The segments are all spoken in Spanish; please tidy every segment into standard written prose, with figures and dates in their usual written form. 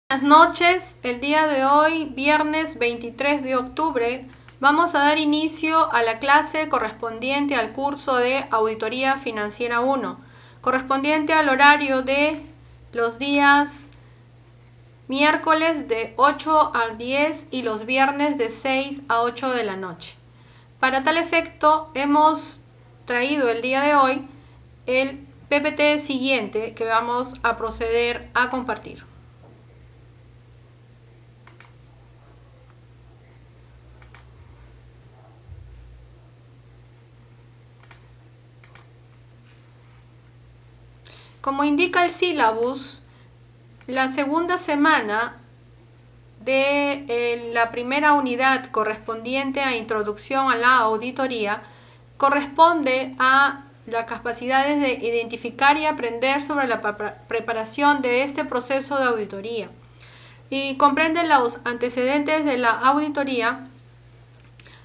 Buenas noches, el día de hoy, viernes 23 de octubre, vamos a dar inicio a la clase correspondiente al curso de Auditoría Financiera 1, correspondiente al horario de los días miércoles de 8 a 10 y los viernes de 6 a 8 de la noche. Para tal efecto, hemos traído el día de hoy el PPT siguiente que vamos a proceder a compartir. Como indica el sílabus, la segunda semana de la primera unidad correspondiente a Introducción a la Auditoría corresponde a las capacidades de identificar y aprender sobre la preparación de este proceso de auditoría y comprende los antecedentes de la auditoría,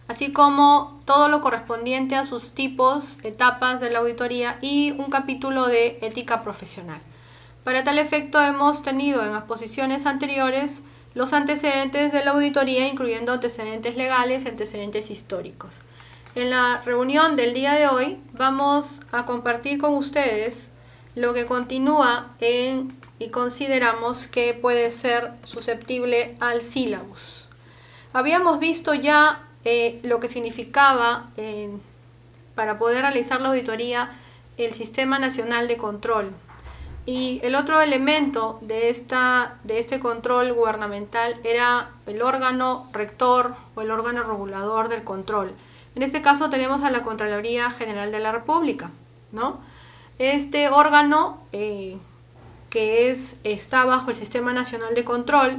así como todo lo correspondiente a sus tipos, etapas de la auditoría y un capítulo de ética profesional. Para tal efecto hemos tenido en exposiciones anteriores los antecedentes de la auditoría, incluyendo antecedentes legales y antecedentes históricos. En la reunión del día de hoy vamos a compartir con ustedes lo que continúa y consideramos que puede ser susceptible al sílabus. Habíamos visto ya lo que significaba para poder realizar la auditoría el Sistema Nacional de Control. Y el otro elemento de este control gubernamental era el órgano rector o el órgano regulador del control. En este caso tenemos a la Contraloría General de la República, ¿no? Este órgano que está bajo el Sistema Nacional de Control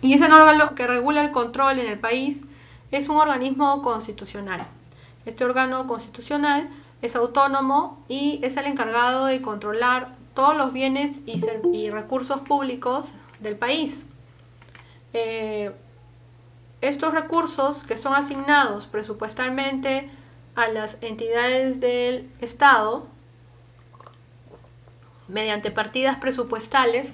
y es el órgano que regula el control en el país, es un organismo constitucional. Este órgano constitucional es autónomo y es el encargado de controlar todos los bienes y recursos públicos del país. Estos recursos que son asignados presupuestalmente a las entidades del Estado mediante partidas presupuestales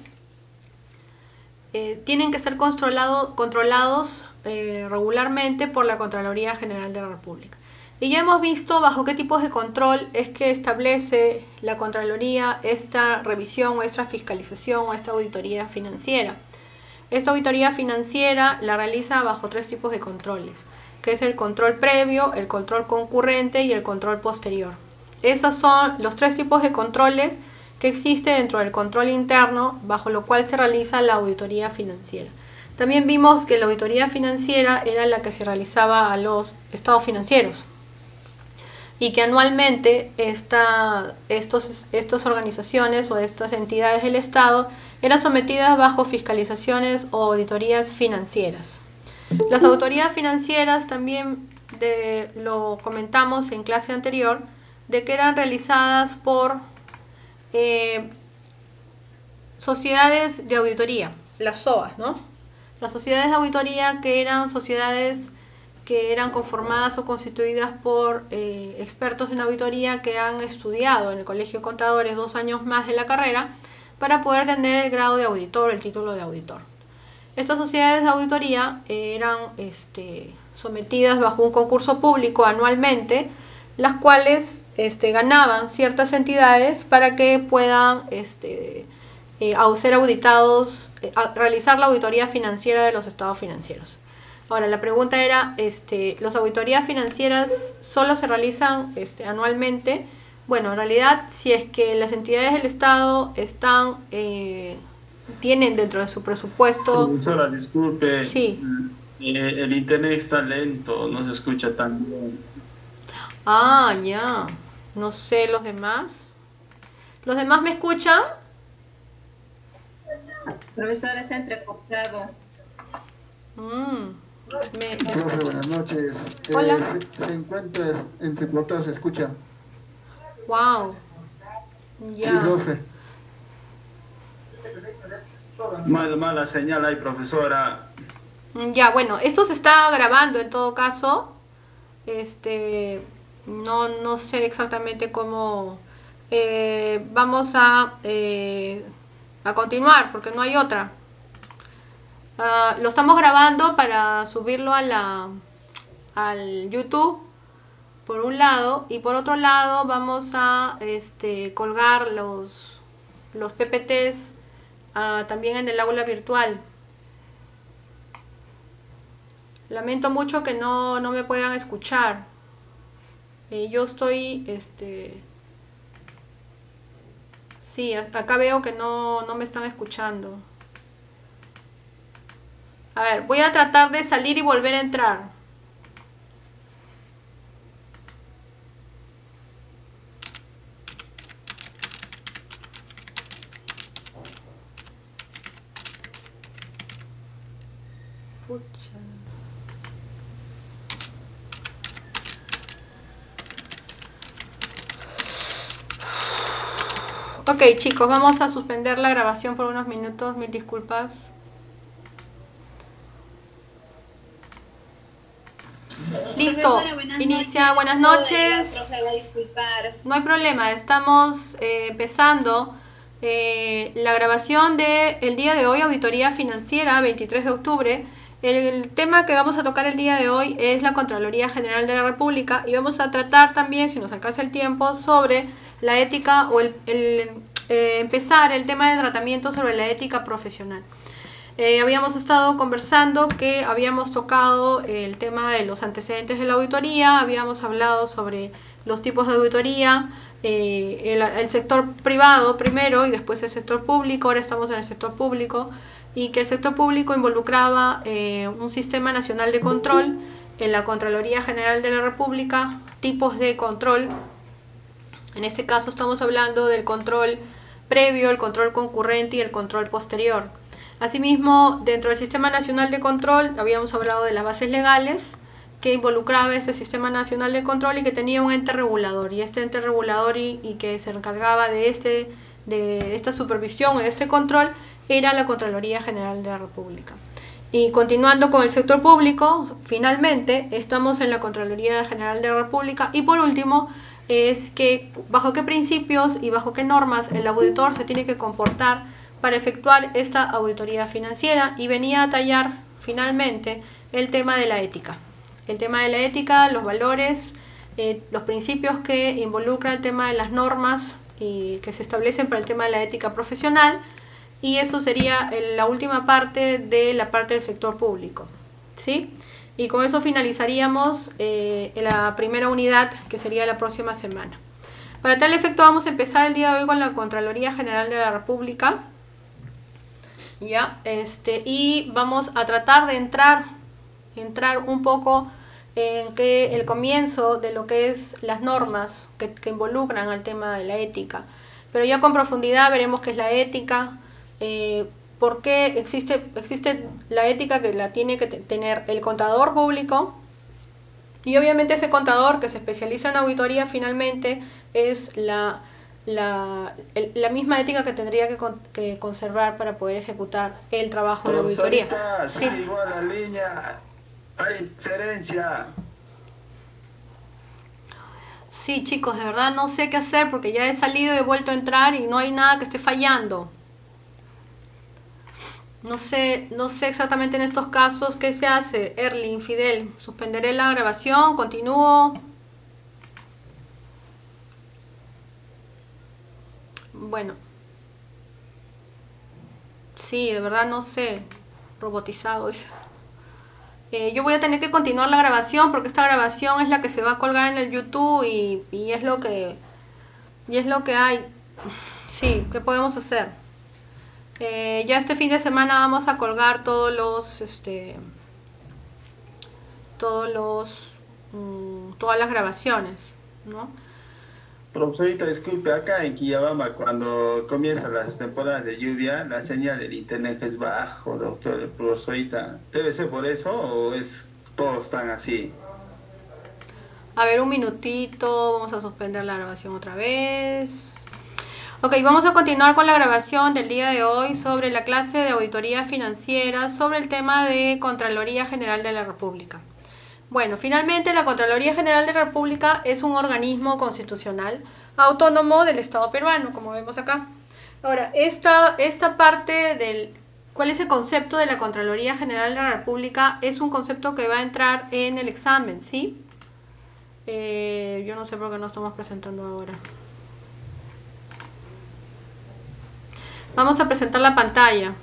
tienen que ser controlados regularmente por la Contraloría General de la República. Y ya hemos visto bajo qué tipos de control es que establece la Contraloría esta revisión o esta fiscalización o esta auditoría financiera. Esta auditoría financiera la realiza bajo tres tipos de controles, que es el control previo, el control concurrente y el control posterior. Esos son los tres tipos de controles que existe dentro del control interno, bajo lo cual se realiza la auditoría financiera. También vimos que la auditoría financiera era la que se realizaba a los estados financieros y que anualmente estas organizaciones o estas entidades del Estado eran sometidas bajo fiscalizaciones o auditorías financieras. Las auditorías financieras también lo comentamos en clase anterior, de que eran realizadas por sociedades de auditoría, las SOAs, ¿no? Las sociedades de auditoría que eran sociedades que eran conformadas o constituidas por expertos en auditoría que han estudiado en el Colegio de Contadores 2 años más de la carrera para poder tener el grado de auditor, el título de auditor. Estas sociedades de auditoría eran sometidas bajo un concurso público anualmente, las cuales ganaban ciertas entidades para que puedan ser auditados, realizar la auditoría financiera de los estados financieros. Ahora, la pregunta era, ¿las auditorías financieras solo se realizan anualmente? Bueno, en realidad, si es que las entidades del Estado tienen dentro de su presupuesto... Profesora, disculpe, Sí. el internet está lento, no se escucha tan bien. Ah, ya. No sé, ¿los demás? ¿Los demás me escuchan? Profesor, está entrecortado. Profe, buenas noches. Hola. Se encuentra entrecortado, se escucha. Wow. Sí, Ya. profe. Mala señal ahí, profesora. Ya, bueno, esto se está grabando en todo caso. No sé exactamente cómo. Vamos a continuar porque no hay otra. Lo estamos grabando para subirlo a al YouTube, por un lado, y por otro lado vamos a colgar los PPTs también en el aula virtual. Lamento mucho que no me puedan escuchar. Yo estoy, sí, acá veo que no me están escuchando. A ver, voy a tratar de salir y volver a entrar. Pucha. Ok, chicos, vamos a suspender la grabación por unos minutos. Mil disculpas. Listo, inicia. Buenas noches. No hay problema, estamos empezando la grabación del día de hoy, auditoría financiera, 23 de octubre. El tema que vamos a tocar el día de hoy es la Contraloría General de la República y vamos a tratar también, si nos alcanza el tiempo, sobre la ética o empezar el tema del tratamiento sobre la ética profesional. Habíamos estado conversando que habíamos tocado el tema de los antecedentes de la auditoría, habíamos hablado sobre los tipos de auditoría, el sector privado primero y después el sector público. Ahora estamos en el sector público, y que el sector público involucraba un sistema nacional de control en la Contraloría General de la República, tipos de control. En este caso estamos hablando del control previo, el control concurrente y el control posterior. Asimismo, dentro del Sistema Nacional de Control habíamos hablado de las bases legales que involucraba ese Sistema Nacional de Control y que tenía un ente regulador. Y este ente regulador y que se encargaba de esta supervisión o de este control era la Contraloría General de la República. Y continuando con el sector público, finalmente estamos en la Contraloría General de la República. Y por último, es que bajo qué principios y bajo qué normas el auditor se tiene que comportar para efectuar esta auditoría financiera, y venía a tallar finalmente el tema de la ética. El tema de la ética, los valores, los principios que involucra el tema de las normas y que se establecen para el tema de la ética profesional, y eso sería la última parte de la parte del sector público, ¿sí? Y con eso finalizaríamos la primera unidad, que sería la próxima semana. Para tal efecto vamos a empezar el día de hoy con la Contraloría General de la República. ¿Ya? Y vamos a tratar de entrar un poco en el comienzo de lo que es las normas que involucran al tema de la ética. Pero ya con profundidad veremos qué es la ética, por qué existe la ética, que la tiene que tener el contador público, y obviamente ese contador que se especializa en auditoría finalmente es la misma ética que tendría que conservar para poder ejecutar el trabajo de auditoría. Sí, igual la línea, hay diferencia. Sí, chicos, de verdad no sé qué hacer porque ya he salido y he vuelto a entrar y no hay nada que esté fallando. No sé exactamente en estos casos qué se hace. Erling, Fidel, suspenderé la grabación, continúo. Bueno, sí, de verdad no sé, robotizado. Yo voy a tener que continuar la grabación porque esta grabación es la que se va a colgar en el YouTube y es lo que hay. Sí, ¿qué podemos hacer? Ya este fin de semana vamos a colgar todas las grabaciones, ¿no? Profesorita, disculpe, acá en Quillabamba, cuando comienzan las temporadas de lluvia, la señal del internet es bajo, doctor, profesorita. ¿Debe ser por eso o todos están así? A ver, un minutito, vamos a suspender la grabación otra vez. Ok, vamos a continuar con la grabación del día de hoy sobre la clase de auditoría financiera, sobre el tema de Contraloría General de la República. Bueno, finalmente la Contraloría General de la República es un organismo constitucional autónomo del Estado peruano, como vemos acá. Ahora, esta parte ¿Cuál es el concepto de la Contraloría General de la República? Es un concepto que va a entrar en el examen, ¿sí? Yo no sé por qué no estamos presentando ahora. Vamos a presentar la pantalla.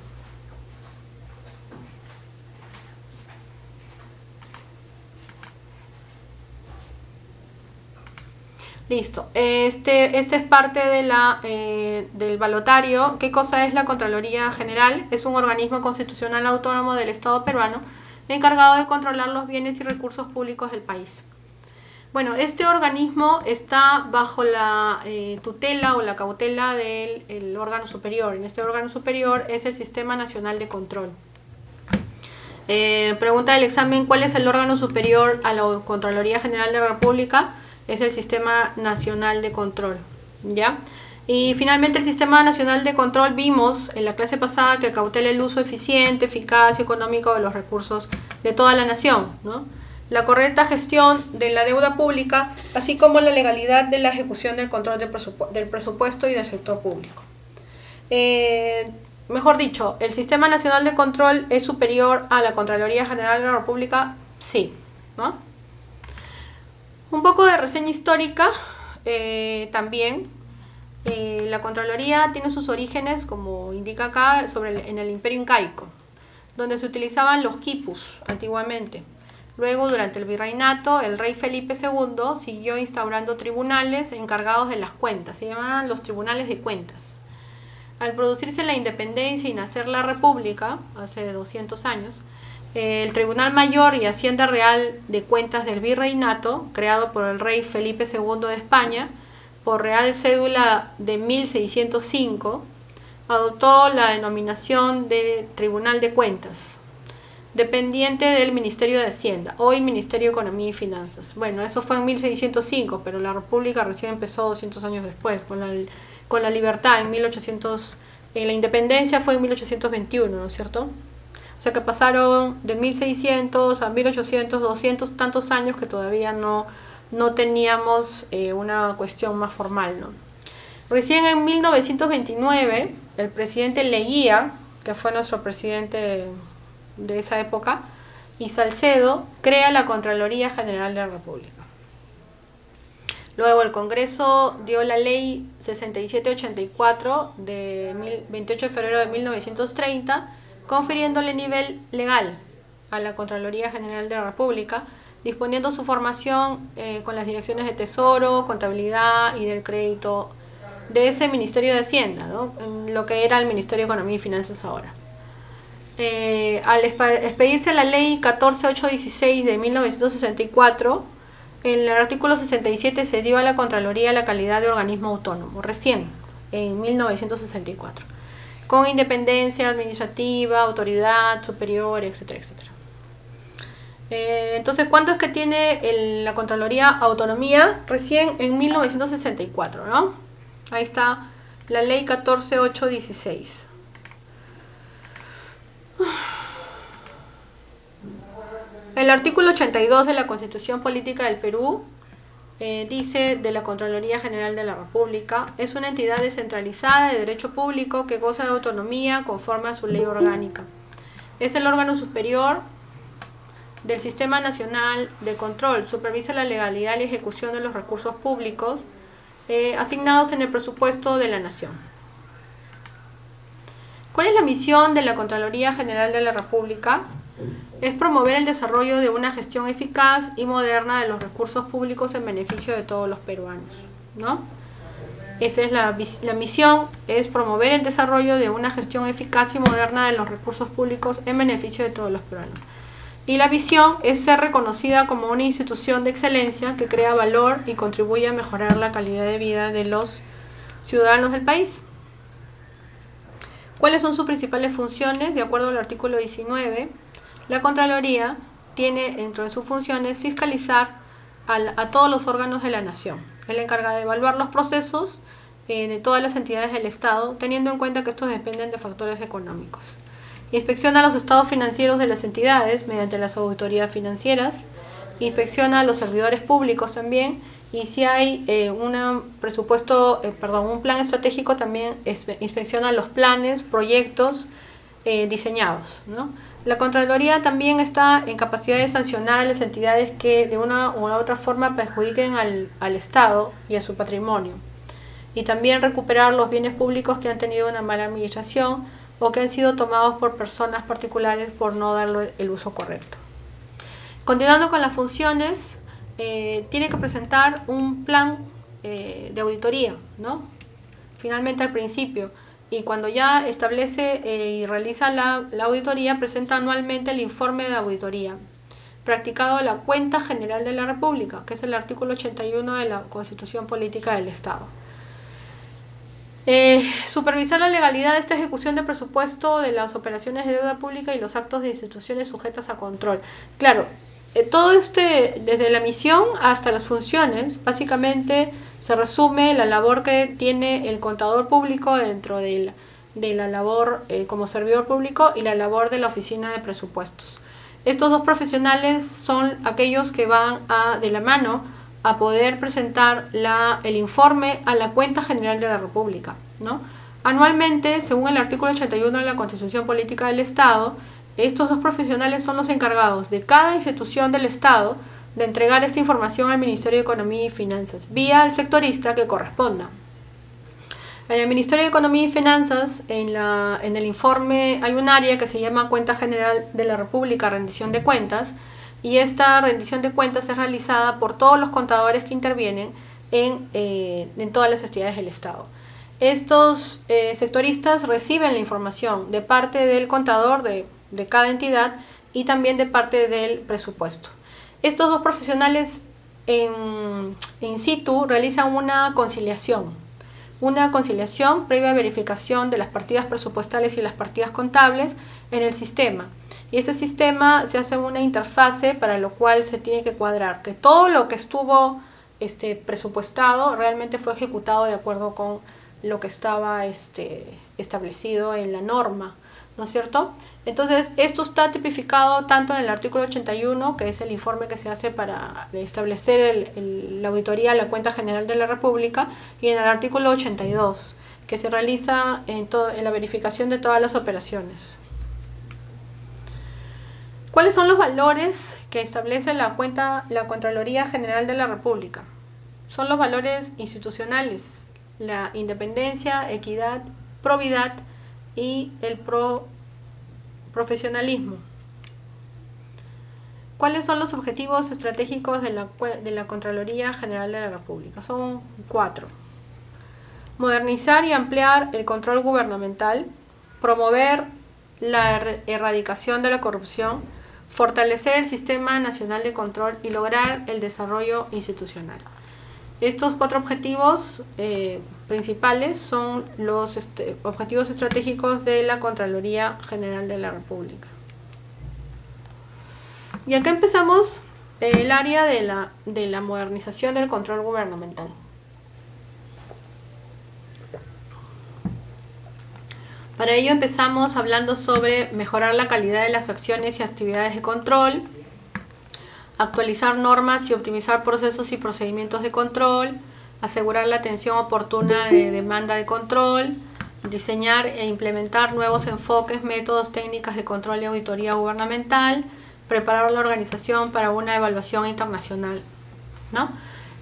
Listo. Este es parte de del balotario. ¿Qué cosa es la Contraloría General? Es un organismo constitucional autónomo del Estado peruano encargado de controlar los bienes y recursos públicos del país. Bueno, este organismo está bajo la tutela o la cautela del órgano superior. En este órgano superior es el Sistema Nacional de Control. Pregunta del examen: ¿cuál es el órgano superior a la Contraloría General de la República? Es el Sistema Nacional de Control, ¿ya? Y finalmente el Sistema Nacional de Control, vimos en la clase pasada que cautela el uso eficiente, eficaz y económico de los recursos de toda la nación, ¿no? La correcta gestión de la deuda pública, así como la legalidad de la ejecución del control del presupuesto y del sector público. Mejor dicho, ¿el Sistema Nacional de Control es superior a la Contraloría General de la República? Sí, ¿no? Un poco de reseña histórica también. La Contraloría tiene sus orígenes, como indica acá, en el Imperio Incaico, donde se utilizaban los quipus antiguamente. Luego, durante el virreinato, el rey Felipe II siguió instaurando tribunales encargados de las cuentas. Se llamaban los tribunales de cuentas. Al producirse la independencia y nacer la República, hace 200 años, el Tribunal Mayor y Hacienda Real de Cuentas del Virreinato, creado por el rey Felipe II de España, por Real Cédula de 1605, adoptó la denominación de Tribunal de Cuentas, dependiente del Ministerio de Hacienda, hoy Ministerio de Economía y Finanzas. Bueno, eso fue en 1605, pero la República recién empezó 200 años después, con la libertad en 1800, la independencia fue en 1821, ¿no es cierto? O sea que pasaron de 1600 a 1800, 200 tantos años que todavía no teníamos una cuestión más formal, ¿no? Recién en 1929, el presidente Leguía, que fue nuestro presidente de esa época, y Salcedo, crea la Contraloría General de la República. Luego el Congreso dio la ley 6784 de 28 de febrero de 1930, confiriéndole nivel legal a la Contraloría General de la República, disponiendo su formación con las direcciones de Tesoro, Contabilidad y del Crédito de ese Ministerio de Hacienda, ¿no? Lo que era el Ministerio de Economía y Finanzas ahora. Al expedirse la ley 14816 de 1964, en el artículo 67 se dio a la Contraloría la calidad de organismo autónomo, recién, en 1964. Con independencia administrativa, autoridad superior, etcétera, etcétera. Entonces, ¿cuánto es que tiene la Contraloría autonomía? Recién en 1964, ¿no? Ahí está la ley 14816. El artículo 82 de la Constitución Política del Perú dice de la Contraloría General de la República: es una entidad descentralizada de derecho público que goza de autonomía conforme a su ley orgánica. Es el órgano superior del Sistema Nacional de Control. Supervisa la legalidad y ejecución de los recursos públicos asignados en el presupuesto de la Nación. ¿Cuál es la misión de la Contraloría General de la República? Es promover el desarrollo de una gestión eficaz y moderna de los recursos públicos en beneficio de todos los peruanos, ¿no? Esa es la misión, es promover el desarrollo de una gestión eficaz y moderna de los recursos públicos en beneficio de todos los peruanos. Y la visión es ser reconocida como una institución de excelencia que crea valor y contribuye a mejorar la calidad de vida de los ciudadanos del país. ¿Cuáles son sus principales funciones? De acuerdo al artículo 19, la Contraloría tiene dentro de sus funciones fiscalizar a todos los órganos de la nación. Él encarga de evaluar los procesos de todas las entidades del Estado, teniendo en cuenta que estos dependen de factores económicos. Inspecciona los estados financieros de las entidades mediante las auditorías financieras, inspecciona a los servidores públicos también, y si hay un plan estratégico también inspecciona los planes, proyectos diseñados, ¿no? La Contraloría también está en capacidad de sancionar a las entidades que de una u otra forma perjudiquen al Estado y a su patrimonio, y también recuperar los bienes públicos que han tenido una mala administración o que han sido tomados por personas particulares por no darle el uso correcto. Continuando con las funciones, tiene que presentar un plan de auditoría, ¿no? Finalmente al principio, y cuando ya establece y realiza la auditoría, presenta anualmente el informe de auditoría practicado a la Cuenta General de la República, que es el artículo 81 de la Constitución Política del Estado. Supervisar la legalidad de esta ejecución de presupuesto de las operaciones de deuda pública y los actos de instituciones sujetas a control. Claro, todo desde la misión hasta las funciones, básicamente se resume la labor que tiene el contador público dentro de la labor como servidor público y la labor de la oficina de presupuestos. Estos dos profesionales son aquellos que van de la mano a poder presentar el informe a la Cuenta General de la República, ¿no? Anualmente, según el artículo 81 de la Constitución Política del Estado, estos dos profesionales son los encargados de cada institución del Estado de entregar esta información al Ministerio de Economía y Finanzas, vía el sectorista que corresponda. En el Ministerio de Economía y Finanzas, en el informe, hay un área que se llama Cuenta General de la República, rendición de cuentas, y esta rendición de cuentas es realizada por todos los contadores que intervienen en todas las entidades del Estado. Estos sectoristas reciben la información de parte del contador de cada entidad y también de parte del presupuesto. Estos dos profesionales in situ realizan una conciliación previa verificación de las partidas presupuestales y las partidas contables en el sistema. Y ese sistema se hace una interfase para lo cual se tiene que cuadrar que todo lo que estuvo presupuestado realmente fue ejecutado de acuerdo con lo que estaba establecido en la norma, ¿no es cierto? Entonces, esto está tipificado tanto en el artículo 81, que es el informe que se hace para establecer la auditoría a la Cuenta General de la República, y en el artículo 82, que se realiza en la verificación de todas las operaciones. ¿Cuáles son los valores que establece la Contraloría General de la República? Son los valores institucionales: la independencia, equidad, probidad y el profesionalismo. ¿Cuáles son los objetivos estratégicos de la Contraloría General de la República? Son 4. Modernizar y ampliar el control gubernamental, promover la erradicación de la corrupción, fortalecer el Sistema Nacional de Control y lograr el desarrollo institucional. Estos 4 objetivos principales son los objetivos estratégicos de la Contraloría General de la República. Y acá empezamos el área de la modernización del control gubernamental. Para ello empezamos hablando sobre mejorar la calidad de las acciones y actividades de control, actualizar normas y optimizar procesos y procedimientos de control, asegurar la atención oportuna de demanda de control, diseñar e implementar nuevos enfoques, métodos, técnicas de control y auditoría gubernamental, preparar la organización para una evaluación internacional, ¿no?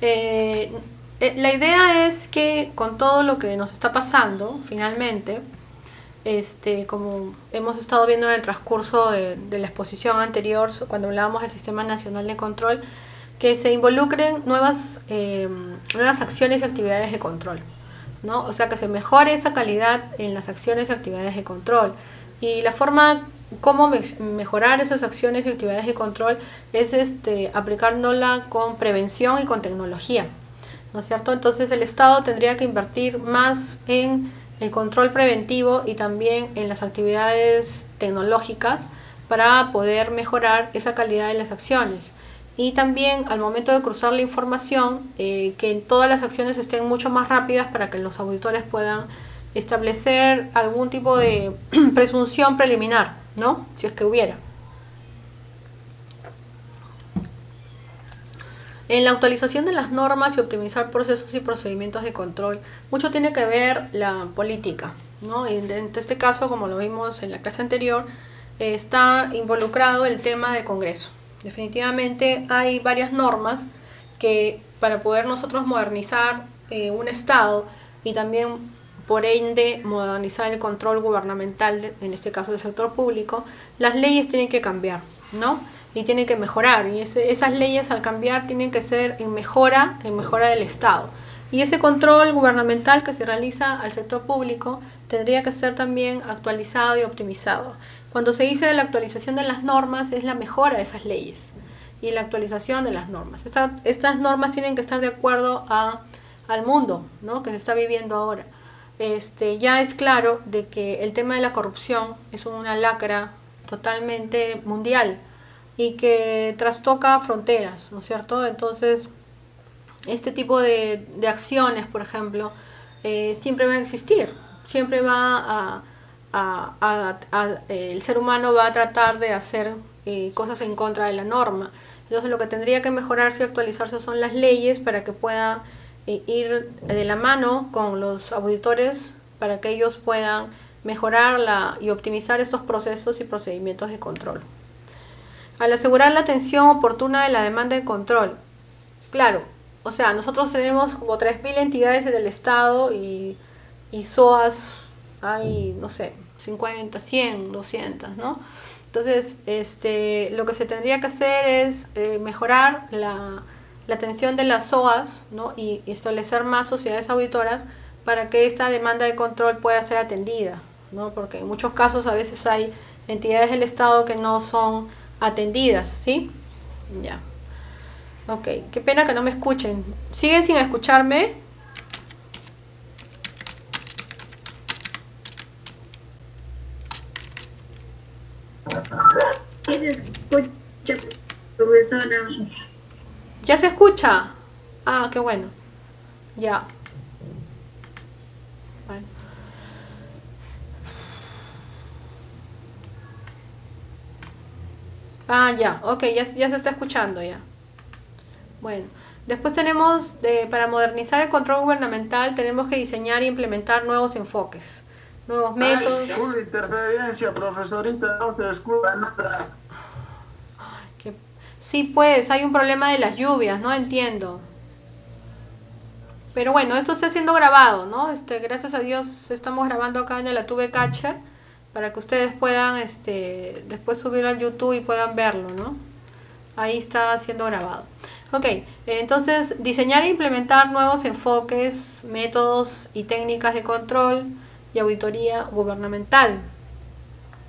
La idea es que con todo lo que nos está pasando, finalmente, como hemos estado viendo en el transcurso de la exposición anterior, cuando hablábamos del Sistema Nacional de Control, que se involucren nuevas acciones y actividades de control, ¿no? O sea, que se mejore esa calidad en las acciones y actividades de control. Y la forma como mejorar esas acciones y actividades de control es aplicándola con prevención y con tecnología, ¿no es cierto? Entonces el Estado tendría que invertir más en el control preventivo y también en las actividades tecnológicas para poder mejorar esa calidad de las acciones. Y también al momento de cruzar la información, que todas las acciones estén mucho más rápidas para que los auditores puedan establecer algún tipo de presunción preliminar, ¿no? Si es que hubiera. En la actualización de las normas y optimizar procesos y procedimientos de control, mucho tiene que ver la política, ¿no? Y en este caso, como lo vimos en la clase anterior, está involucrado el tema del Congreso. Definitivamente hay varias normas que para poder nosotros modernizar un Estado y también por ende modernizar el control gubernamental, en este caso del sector público, las leyes tienen que cambiar, ¿no? Y tienen que mejorar, y esas leyes al cambiar tienen que ser en mejora del Estado. Y ese control gubernamental que se realiza al sector público tendría que ser también actualizado y optimizado. Cuando se dice de la actualización de las normas, es la mejora de esas leyes y la actualización de las normas. Estas normas tienen que estar de acuerdo al mundo, ¿no?, que se está viviendo ahora. Ya es claro de que el tema de la corrupción es una lacra totalmente mundial y que trastoca fronteras, ¿no es cierto? Entonces, este tipo de acciones, por ejemplo, siempre van a existir, siempre va el ser humano va a tratar de hacer cosas en contra de la norma. Entonces, lo que tendría que mejorarse y actualizarse son las leyes para que puedan ir de la mano con los auditores para que ellos puedan mejorar y optimizar estos procesos y procedimientos de control. Al asegurar la atención oportuna de la demanda de control, claro, o sea, nosotros tenemos como 3.000 entidades del Estado y SOAS hay, no sé, 50, 100, 200, ¿no? Entonces, lo que se tendría que hacer es mejorar la atención de las SOAS, ¿no?, y establecer más sociedades auditoras para que esta demanda de control pueda ser atendida, ¿no? Porque en muchos casos a veces hay entidades del Estado que no son atendidas, ¿sí? Ya. Ok, qué pena que no me escuchen. ¿Siguen sin escucharme? Sí, se escucha, profesora. ¿Ya se escucha? Ah, qué bueno. Ya. Bueno. Ah, ya, ok, ya se está escuchando ya. Bueno, después tenemos, para modernizar el control gubernamental, tenemos que diseñar e implementar nuevos enfoques, nuevos métodos. Full interferencia, profesorita, no se escucha nada. Sí, pues, hay un problema de las lluvias, no entiendo. Pero bueno, esto está siendo grabado, ¿no? Gracias a Dios estamos grabando acá en la Tube Catcher para que ustedes puedan después subirlo al YouTube y puedan verlo, ¿no? Ahí está siendo grabado. Ok, entonces diseñar e implementar nuevos enfoques, métodos y técnicas de control y auditoría gubernamental.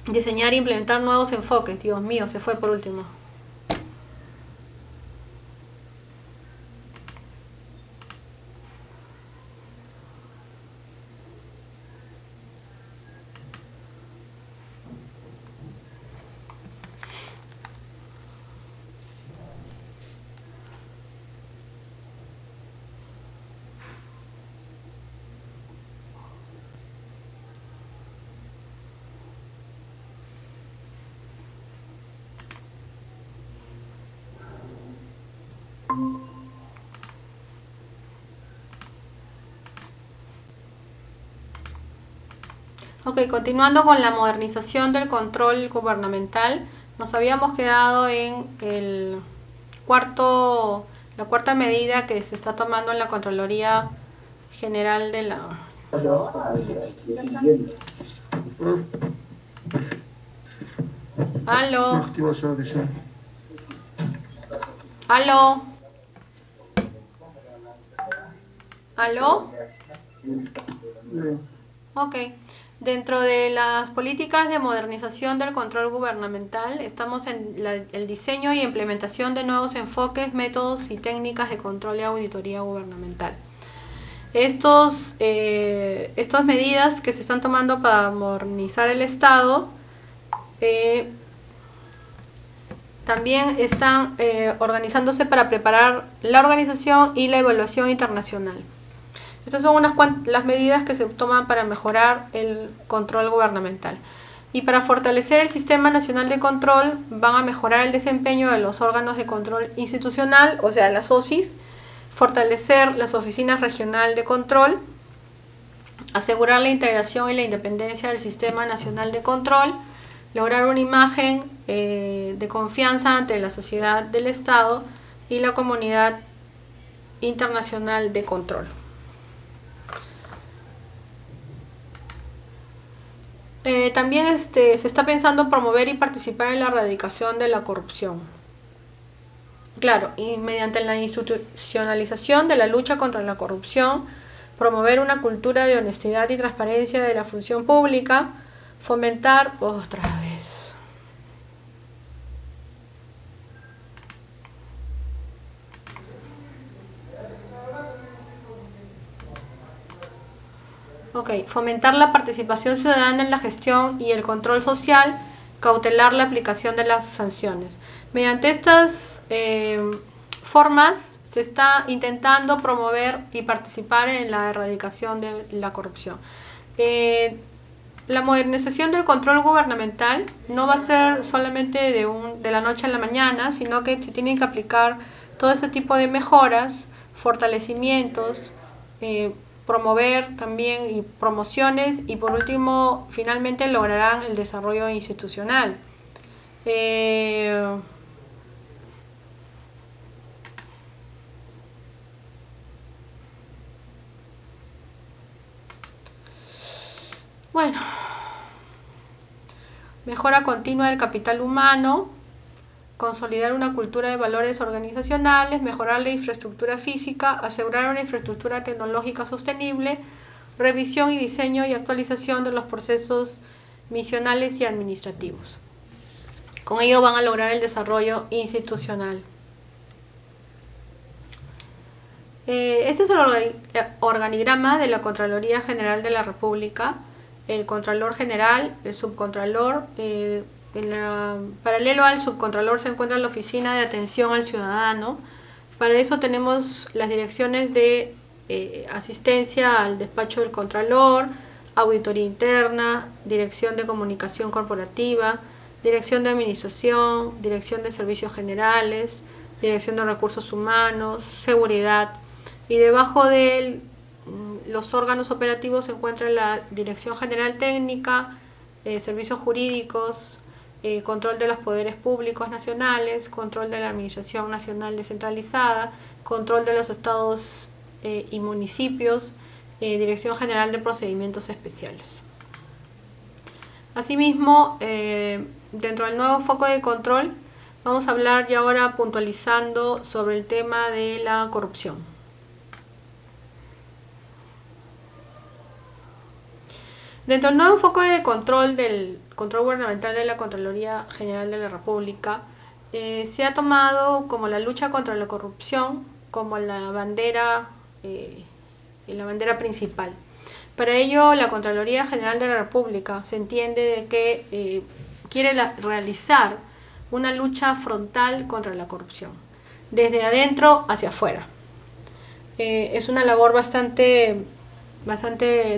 Diseñar e implementar nuevos enfoques. Dios mío, se fue por último. Ok, continuando con la modernización del control gubernamental, nos habíamos quedado en la cuarta medida que se está tomando en la Contraloría General de la... ¿Aló? ¿Aló? ¿Aló? Ok. Dentro de las políticas de modernización del control gubernamental, estamos en el diseño y implementación de nuevos enfoques, métodos y técnicas de control y auditoría gubernamental. Estas medidas que se están tomando para modernizar el Estado también están organizándose para preparar la organización y la evaluación internacional. Estas son las medidas que se toman para mejorar el control gubernamental. Y para fortalecer el Sistema Nacional de Control, van a mejorar el desempeño de los órganos de control institucional, o sea, las OSIs, fortalecer las oficinas regionales de control asegurar la integración y la independencia del Sistema Nacional de Control, lograr una imagen de confianza ante la sociedad del Estado y la comunidad internacional de control. También se está pensando en promover y participar en la erradicación de la corrupción. Claro, y mediante la institucionalización de la lucha contra la corrupción, promover una cultura de honestidad y transparencia de la función pública, fomentar otra vez. Fomentar la participación ciudadana en la gestión y el control social, cautelar la aplicación de las sanciones. Mediante estas formas se está intentando promover y participar en la erradicación de la corrupción. La modernización del control gubernamental no va a ser solamente de la noche a la mañana, sino que se tienen que aplicar todo ese tipo de mejoras, fortalecimientos, promover también y promociones, y por último finalmente lograrán el desarrollo institucional. Bueno, mejora continua del capital humano, consolidar una cultura de valores organizacionales, mejorar la infraestructura física, asegurar una infraestructura tecnológica sostenible, revisión y diseño y actualización de los procesos misionales y administrativos. Con ello van a lograr el desarrollo institucional. Este es el organigrama de la Contraloría General de la República. El Contralor General, el Subcontralor, paralelo al Subcontralor se encuentra la Oficina de Atención al Ciudadano. Para eso tenemos las direcciones de asistencia al despacho del Contralor, auditoría interna, dirección de comunicación corporativa, dirección de administración, dirección de servicios generales, dirección de recursos humanos, seguridad. Y debajo de los órganos operativos se encuentra la Dirección General Técnica, servicios jurídicos, control de los poderes públicos nacionales, control de la Administración Nacional Descentralizada, control de los estados y municipios, Dirección General de Procedimientos Especiales. Asimismo, dentro del nuevo foco de control, vamos a hablar ya ahora puntualizando sobre el tema de la corrupción. Dentro del nuevo enfoque de control del control gubernamental de la Contraloría General de la República, se ha tomado como la lucha contra la corrupción como la bandera principal. Para ello, la Contraloría General de la República se entiende de que quiere realizar una lucha frontal contra la corrupción, desde adentro hacia afuera. Es una labor bastante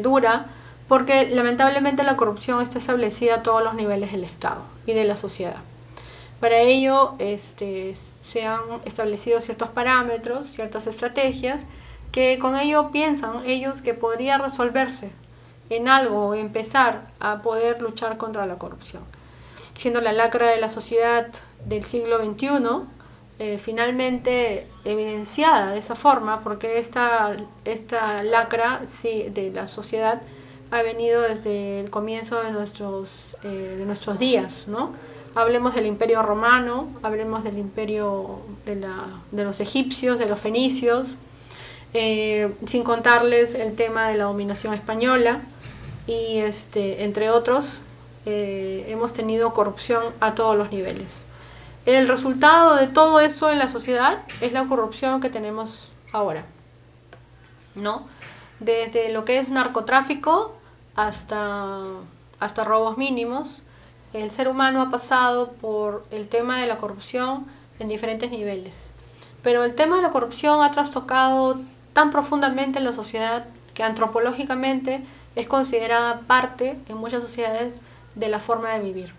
dura, porque lamentablemente la corrupción está establecida a todos los niveles del Estado y de la sociedad. Para ello se han establecido ciertos parámetros, ciertas estrategias, que con ello piensan ellos que podría resolverse en algo o empezar a poder luchar contra la corrupción. Siendo la lacra de la sociedad del siglo XXI, finalmente evidenciada de esa forma, porque esta lacra de la sociedad ha venido desde el comienzo de nuestros días, ¿no? Hablemos del Imperio Romano, hablemos del Imperio de los egipcios, de los fenicios, sin contarles el tema de la dominación española y entre otros, hemos tenido corrupción a todos los niveles. El resultado de todo eso en la sociedad es la corrupción que tenemos ahora, ¿no? Desde lo que es narcotráfico hasta robos mínimos, el ser humano ha pasado por el tema de la corrupción en diferentes niveles. Pero el tema de la corrupción ha trastocado tan profundamente en la sociedad que antropológicamente es considerada parte en muchas sociedades de la forma de vivir.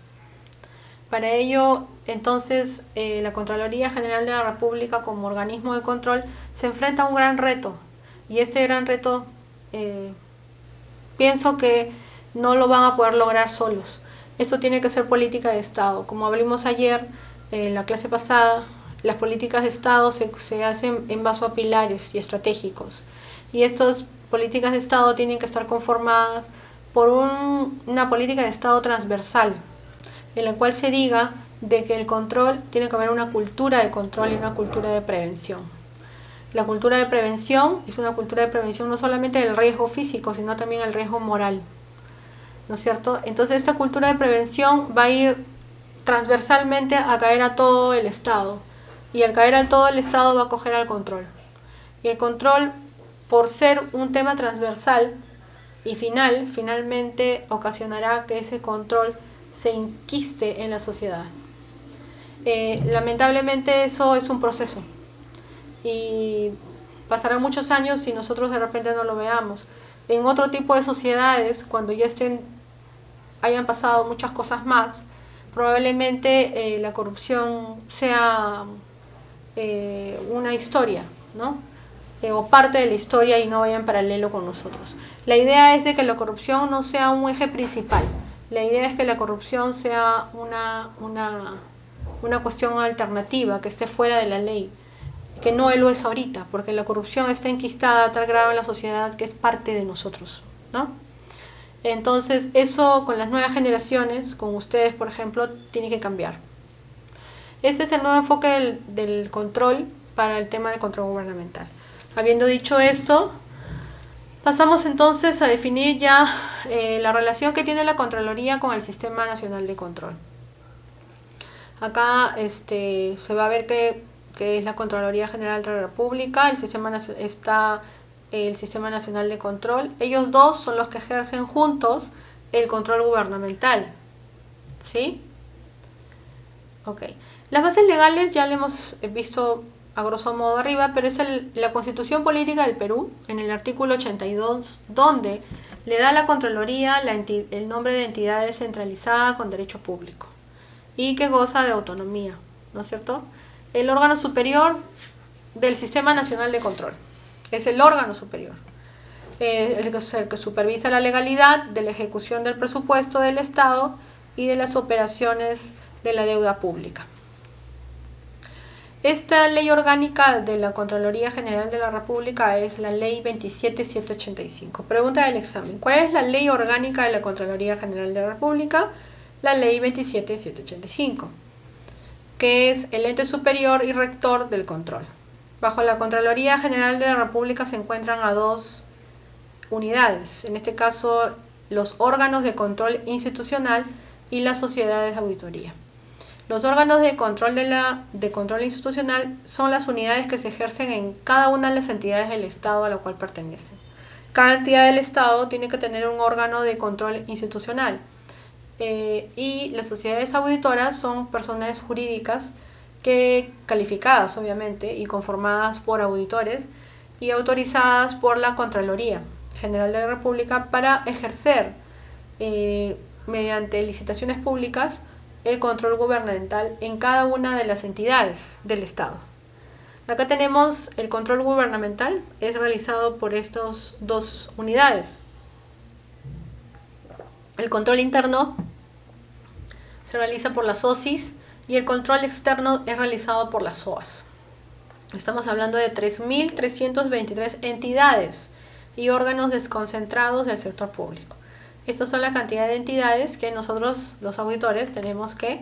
Para ello, entonces, la Contraloría General de la República como organismo de control se enfrenta a un gran reto, y este gran reto pienso que no lo van a poder lograr solos. Esto tiene que ser política de Estado. Como hablamos ayer en la clase pasada, las políticas de Estado se hacen en base a pilares y estratégicos. Y estas políticas de Estado tienen que estar conformadas por una política de Estado transversal, en la cual se diga de que el control tiene que haber una cultura de control y una cultura de prevención. La cultura de prevención es una cultura de prevención no solamente del riesgo físico, sino también el riesgo moral, ¿no es cierto? Entonces esta cultura de prevención va a ir transversalmente a caer a todo el Estado, y al caer a todo el Estado va a coger al control. Y el control, por ser un tema transversal y finalmente ocasionará que ese control se enquiste en la sociedad. Lamentablemente eso es un proceso y pasarán muchos años si nosotros de repente no lo veamos. En otro tipo de sociedades, cuando ya hayan pasado muchas cosas más, probablemente la corrupción sea una historia, ¿no? O parte de la historia y no vaya en paralelo con nosotros. La idea es de que la corrupción no sea un eje principal. La idea es que la corrupción sea una cuestión alternativa, que esté fuera de la ley, que no lo es ahorita, porque la corrupción está enquistada a tal grado en la sociedad que es parte de nosotros, ¿no? Entonces eso con las nuevas generaciones, con ustedes por ejemplo, tiene que cambiar. Este es el nuevo enfoque del control para el tema del control gubernamental. Habiendo dicho esto, pasamos entonces a definir ya la relación que tiene la Contraloría con el Sistema Nacional de Control. Acá se va a ver que es la Contraloría General de la República, está el Sistema Nacional de Control. Ellos dos son los que ejercen juntos el control gubernamental, ¿sí? Ok. Las bases legales ya le hemos visto a grosso modo arriba, pero es la Constitución Política del Perú, en el artículo 82, donde le da a la Contraloría el nombre de entidad descentralizada con derecho público y que goza de autonomía, ¿no es cierto? El órgano superior del Sistema Nacional de Control es el órgano superior, el que supervisa la legalidad de la ejecución del presupuesto del Estado y de las operaciones de la deuda pública. Esta ley orgánica de la Contraloría General de la República es la Ley 27785. Pregunta del examen: ¿cuál es la ley orgánica de la Contraloría General de la República? La Ley 27785, que es el ente superior y rector del control. Bajo la Contraloría General de la República se encuentran a dos unidades, en este caso los órganos de control institucional y las sociedades de auditoría. Los órganos de control institucional son las unidades que se ejercen en cada una de las entidades del Estado a la cual pertenecen. Cada entidad del Estado tiene que tener un órgano de control institucional. Y las sociedades auditoras son personas jurídicas calificadas, obviamente, y conformadas por auditores y autorizadas por la Contraloría General de la República para ejercer, mediante licitaciones públicas, el control gubernamental en cada una de las entidades del Estado. Acá tenemos el control gubernamental, es realizado por estas dos unidades. El control interno se realiza por las OSIs y el control externo es realizado por las SOAS. Estamos hablando de 3.323 entidades y órganos desconcentrados del sector público. Estas son la cantidad de entidades que nosotros, los auditores, tenemos que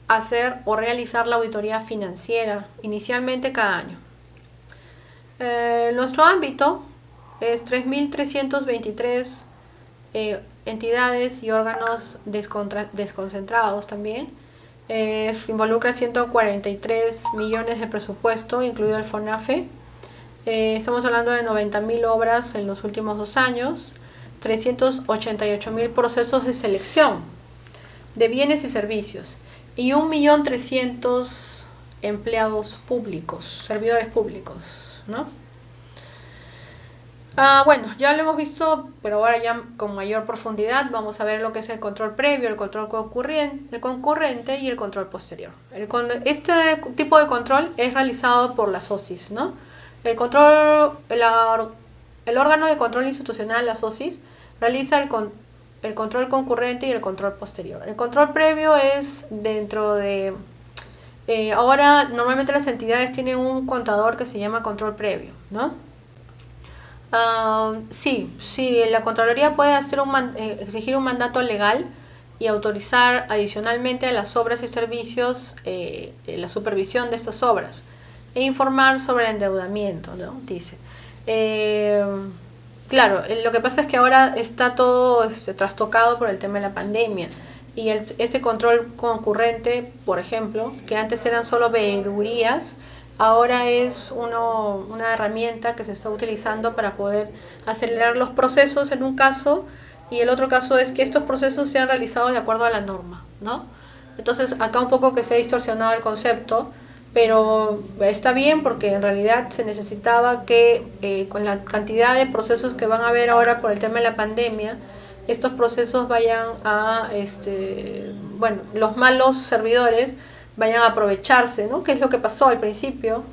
hacer o realizar la auditoría financiera inicialmente cada año. Nuestro ámbito es 3.323 entidades y órganos desconcentrados también. Se involucra 143 millones de presupuesto, incluido el FONAFE. Estamos hablando de 90.000 obras en los últimos 2 años, 388.000 procesos de selección de bienes y servicios y 1.300.000 empleados públicos, servidores públicos, ¿no? Bueno, ya lo hemos visto, pero ahora ya con mayor profundidad vamos a ver lo que es el control previo, el control concurrente y el control posterior. Este tipo de control es realizado por las OSIs, ¿no? El órgano de control institucional, las OSIs, realiza el control concurrente y el control posterior. El control previo es dentro de... ahora normalmente las entidades tienen un contador que se llama control previo, ¿no? Sí, la Contraloría puede hacer exigir un mandato legal y autorizar adicionalmente a las obras y servicios la supervisión de estas obras e informar sobre el endeudamiento, ¿no? Dice. Claro, lo que pasa es que ahora está todo trastocado por el tema de la pandemia y ese control concurrente, por ejemplo, que antes eran solo veedurías, ahora es una herramienta que se está utilizando para poder acelerar los procesos en un caso, y el otro caso es que estos procesos sean realizados de acuerdo a la norma, ¿no? Entonces acá un poco que se ha distorsionado el concepto, pero está bien porque en realidad se necesitaba que con la cantidad de procesos que van a haber ahora por el tema de la pandemia, estos procesos vayan a, bueno, los malos servidores vayan a aprovecharse, ¿no? Que es lo que pasó al principio.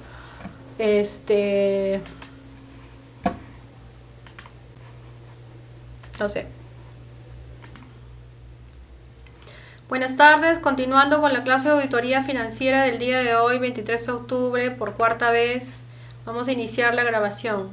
No sé. Buenas tardes, continuando con la clase de auditoría financiera del día de hoy, 23 de octubre, por cuarta vez, vamos a iniciar la grabación.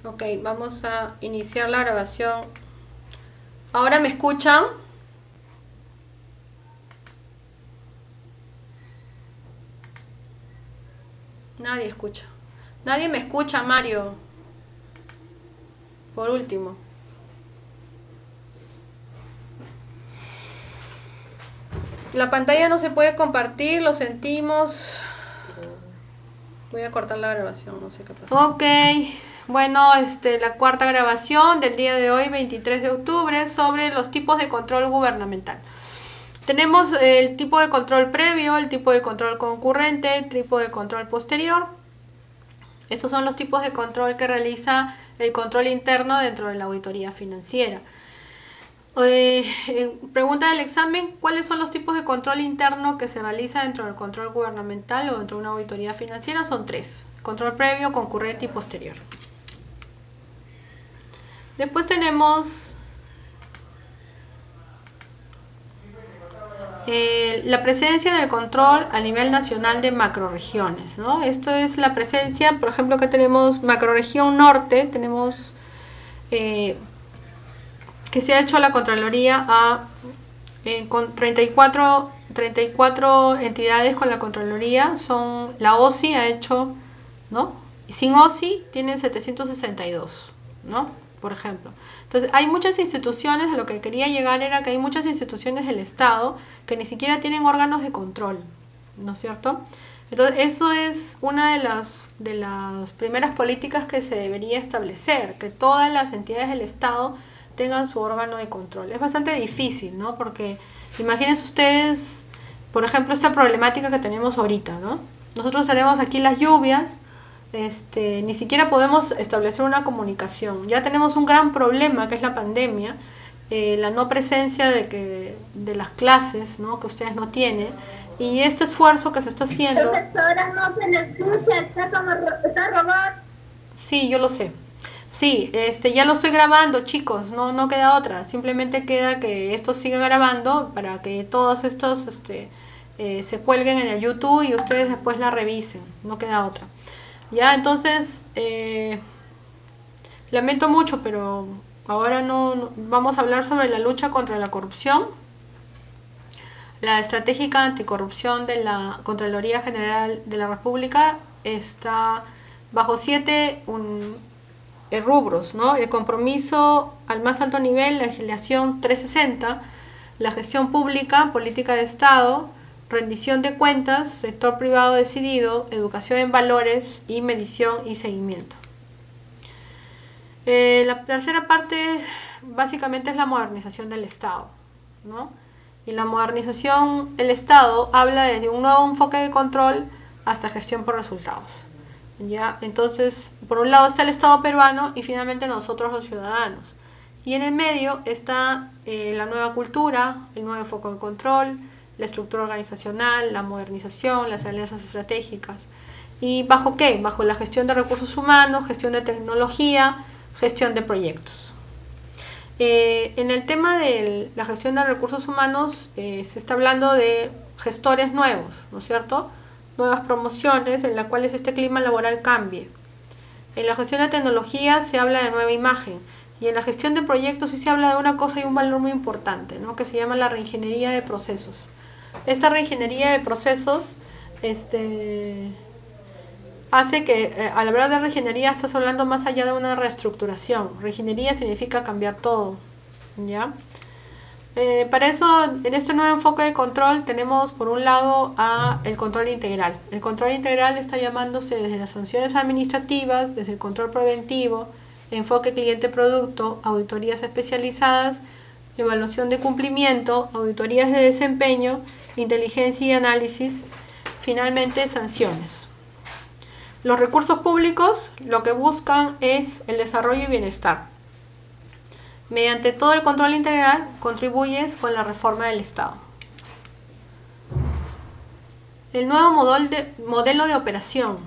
Ok, vamos a iniciar la grabación. ¿Ahora me escuchan? Nadie escucha. Nadie me escucha, Mario. Por último. La pantalla no se puede compartir, lo sentimos. Voy a cortar la grabación, no sé qué pasa. Ok. Bueno, la cuarta grabación del día de hoy, 23 de octubre, sobre los tipos de control gubernamental. Tenemos el tipo de control previo, el tipo de control concurrente, el tipo de control posterior. Estos son los tipos de control que realiza el control interno dentro de la auditoría financiera. Pregunta del examen: ¿cuáles son los tipos de control interno que se realiza dentro del control gubernamental o dentro de una auditoría financiera? Son tres: control previo, concurrente y posterior. Después tenemos la presencia del control a nivel nacional de macroregiones, ¿no? Esto es la presencia, por ejemplo, que tenemos macroregión norte, tenemos que se ha hecho la Contraloría con 34 entidades con la Contraloría, son la OSI ha hecho, ¿no? Y sin OSI tienen 762, ¿no? Por ejemplo. Entonces hay muchas instituciones, a lo que quería llegar era que hay muchas instituciones del Estado que ni siquiera tienen órganos de control, ¿no es cierto? Entonces eso es una de las primeras políticas que se debería establecer, que todas las entidades del Estado tengan su órgano de control. Es bastante difícil, ¿no? Porque imagínense ustedes, por ejemplo, esta problemática que tenemos ahorita, ¿no? Nosotros tenemos aquí las lluvias, ni siquiera podemos establecer una comunicación. Ya tenemos un gran problema que es la pandemia, la no presencia de las clases, ¿no? Que ustedes no tienen, y este esfuerzo que se está haciendo. Profesora, no se le escucha, está robot. Sí, yo lo sé. Sí, ya lo estoy grabando, chicos, no queda otra. Simplemente queda que esto siga grabando para que todos estos se cuelguen en el YouTube y ustedes después la revisen. No queda otra. Ya, entonces, lamento mucho, pero ahora no vamos a hablar sobre la lucha contra la corrupción. La estratégica anticorrupción de la Contraloría General de la República está bajo 7 rubros, ¿no? El compromiso al más alto nivel, la legislación 360, la gestión pública, política de Estado, rendición de cuentas, sector privado decidido, educación en valores y medición y seguimiento. La tercera parte básicamente es la modernización del Estado, ¿no? Y la modernización del Estado habla desde un nuevo enfoque de control hasta gestión por resultados. ¿ya? Entonces, por un lado está el Estado peruano y finalmente nosotros los ciudadanos. Y en el medio está la nueva cultura, el nuevo foco de control, la estructura organizacional, la modernización, las alianzas estratégicas. ¿Y bajo qué? Bajo la gestión de recursos humanos, gestión de tecnología, gestión de proyectos. En el tema de la gestión de recursos humanos se está hablando de gestores nuevos, ¿no es cierto? Nuevas promociones en las cuales este clima laboral cambie. En la gestión de tecnología se habla de nueva imagen y en la gestión de proyectos sí se habla de una cosa y un valor muy importante, ¿no? Que se llama la reingeniería de procesos. Esta reingeniería de procesos hace que al hablar de reingeniería estás hablando más allá de una reestructuración. Reingeniería significa cambiar todo, ¿ya? Para eso, en este nuevo enfoque de control tenemos por un lado el control integral. El control integral está llamándose desde las sanciones administrativas, desde el control preventivo, enfoque cliente-producto, auditorías especializadas, evaluación de cumplimiento, auditorías de desempeño, inteligencia y análisis, finalmente sanciones. Los recursos públicos lo que buscan es el desarrollo y bienestar. Mediante todo el control integral contribuyes con la reforma del Estado. El nuevo modelo de operación.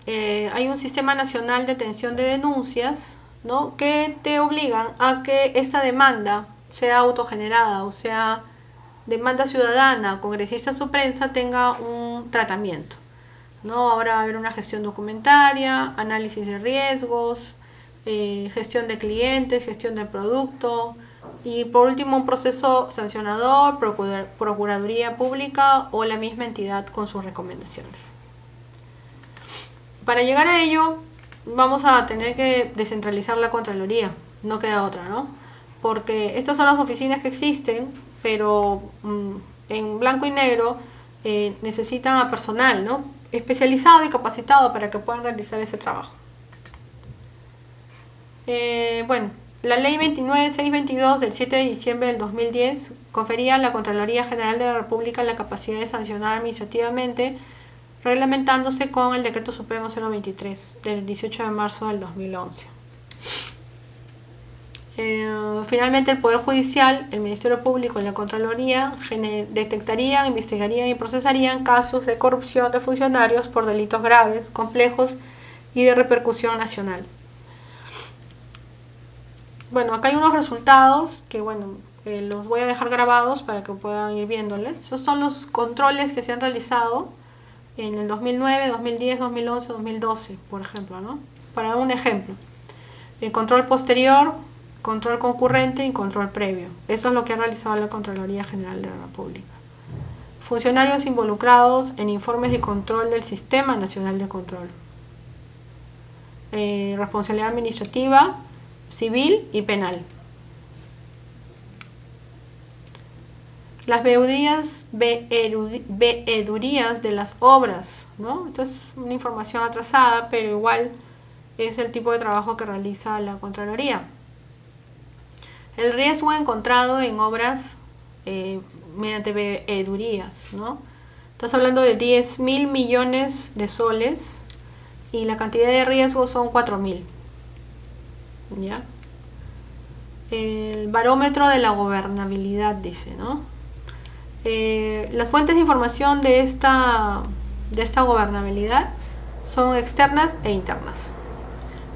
Hay un sistema nacional de atención de denuncias, ¿no? Que te obligan a que esta demanda sea autogenerada, o sea, demanda ciudadana, congresistas o prensa tenga un tratamiento, ¿no? Ahora va a haber una gestión documentaria, análisis de riesgos, gestión de clientes, gestión del producto y por último un proceso sancionador, procuraduría pública o la misma entidad con sus recomendaciones. Para llegar a ello vamos a tener que descentralizar la Contraloría, no queda otra, ¿no? Porque estas son las oficinas que existen, pero en blanco y negro necesitan a personal, ¿no? Especializado y capacitado para que puedan realizar ese trabajo. Bueno, la ley 29622 del 7 de diciembre del 2010 confería a la Contraloría General de la República la capacidad de sancionar administrativamente, reglamentándose con el Decreto Supremo 023 del 18 de marzo del 2011. Finalmente, el Poder Judicial, el Ministerio Público y la Contraloría detectarían, investigarían y procesarían casos de corrupción de funcionarios por delitos graves, complejos y de repercusión nacional. Bueno, acá hay unos resultados que, bueno, los voy a dejar grabados para que puedan ir viéndoles. Esos son los controles que se han realizado en el 2009, 2010, 2011, 2012, por ejemplo, ¿no? Para un ejemplo, el control posterior, control concurrente y control previo. Eso es lo que ha realizado la Contraloría General de la República. Funcionarios involucrados en informes de control del Sistema Nacional de Control. Responsabilidad administrativa, civil y penal. Las veedurías de las obras, ¿no? Esto es una información atrasada, pero igual es el tipo de trabajo que realiza la Contraloría. El riesgo encontrado en obras mediante veedurías, ¿no? Estás hablando de 10.000 millones de soles y la cantidad de riesgo son 4.000. ¿Ya? El barómetro de la gobernabilidad dice, ¿no? Las fuentes de información de esta gobernabilidad son externas e internas.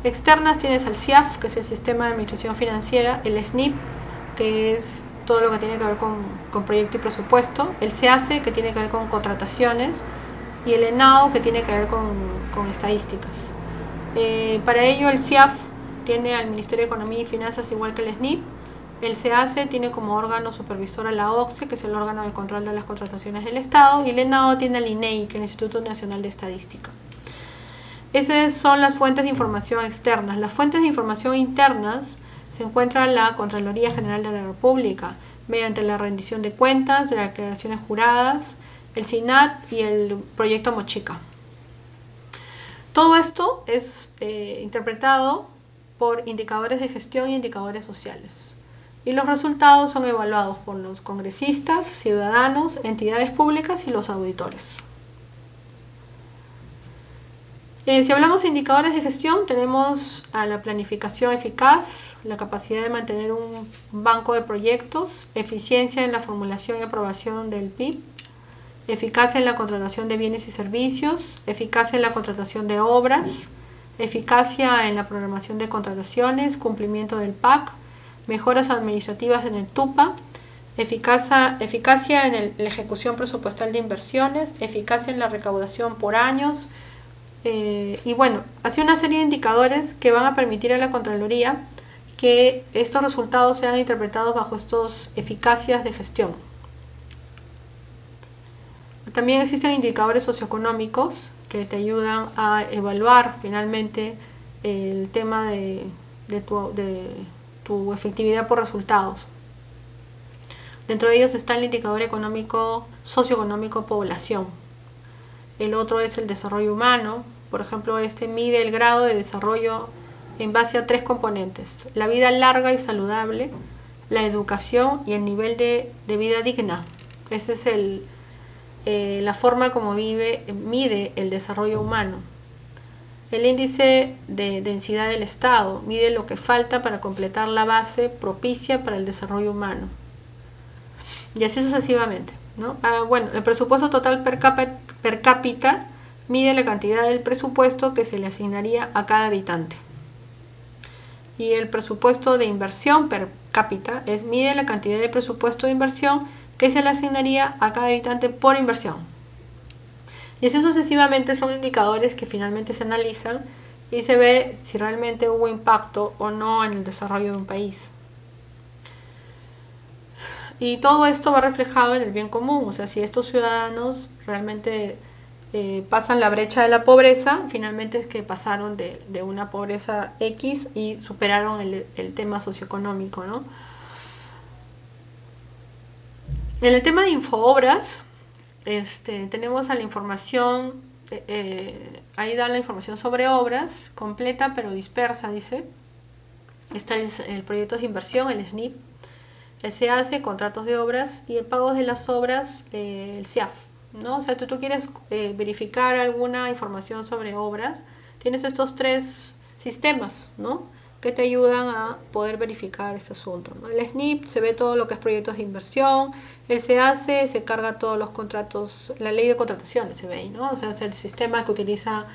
Externas tienes al CIAF, que es el Sistema de Administración Financiera, el SNIP, que es todo lo que tiene que ver con proyecto y presupuesto, el SEACE, que tiene que ver con contrataciones, y el ENAO, que tiene que ver con estadísticas. Para ello el CIAF tiene al Ministerio de Economía y Finanzas igual que el SNIP. El SEACE tiene como órgano supervisor a la OCSE, que es el órgano de control de las contrataciones del Estado, y el ENAO tiene al INEI, que es el Instituto Nacional de Estadística. Esas son las fuentes de información externas. Las fuentes de información internas se encuentra la Contraloría General de la República, mediante la rendición de cuentas, de las declaraciones juradas, el SINAT y el proyecto Mochica. Todo esto es interpretado por indicadores de gestión y indicadores sociales. Y los resultados son evaluados por los congresistas, ciudadanos, entidades públicas y los auditores. Si hablamos de indicadores de gestión, tenemos a la planificación eficaz, la capacidad de mantener un banco de proyectos, eficiencia en la formulación y aprobación del PIB, eficacia en la contratación de bienes y servicios, eficacia en la contratación de obras, eficacia en la programación de contrataciones, cumplimiento del PAC, mejoras administrativas en el TUPA, eficacia en la ejecución presupuestal de inversiones, eficacia en la recaudación por años, y bueno, así una serie de indicadores que van a permitir a la Contraloría que estos resultados sean interpretados bajo estas eficacias de gestión. También existen indicadores socioeconómicos que te ayudan a evaluar finalmente el tema de tu efectividad por resultados. Dentro de ellos está el indicador socioeconómico población. El otro es el desarrollo humano. Por ejemplo, este mide el grado de desarrollo en base a 3 componentes: la vida larga y saludable, la educación y el nivel de vida digna. Esa es la forma como mide el desarrollo humano. El índice de densidad del Estado mide lo que falta para completar la base propicia para el desarrollo humano. Y así sucesivamente, ¿no? Bueno, el presupuesto total per cápita mide la cantidad del presupuesto que se le asignaría a cada habitante. Y el presupuesto de inversión per cápita mide la cantidad de presupuesto de inversión que se le asignaría a cada habitante por inversión. Y así sucesivamente son indicadores que finalmente se analizan y se ve si realmente hubo impacto o no en el desarrollo de un país. Y todo esto va reflejado en el bien común, o sea, si estos ciudadanos realmente pasan la brecha de la pobreza, finalmente es que pasaron de una pobreza X y superaron el tema socioeconómico, ¿no? En el tema de Infoobras, tenemos a la información, ahí da la información sobre obras, completa pero dispersa, dice. Está el proyecto de inversión, el SNIP, el SEACE, contratos de obras, y el pago de las obras, el SIAF, ¿no? O sea, tú quieres verificar alguna información sobre obras, tienes estos 3 sistemas, ¿no?, que te ayudan a poder verificar este asunto, ¿no? El SNIP se ve todo lo que es proyectos de inversión, el SEACE se carga todos los contratos, la ley de contrataciones se ve ahí, ¿no? O sea, es el sistema que utiliza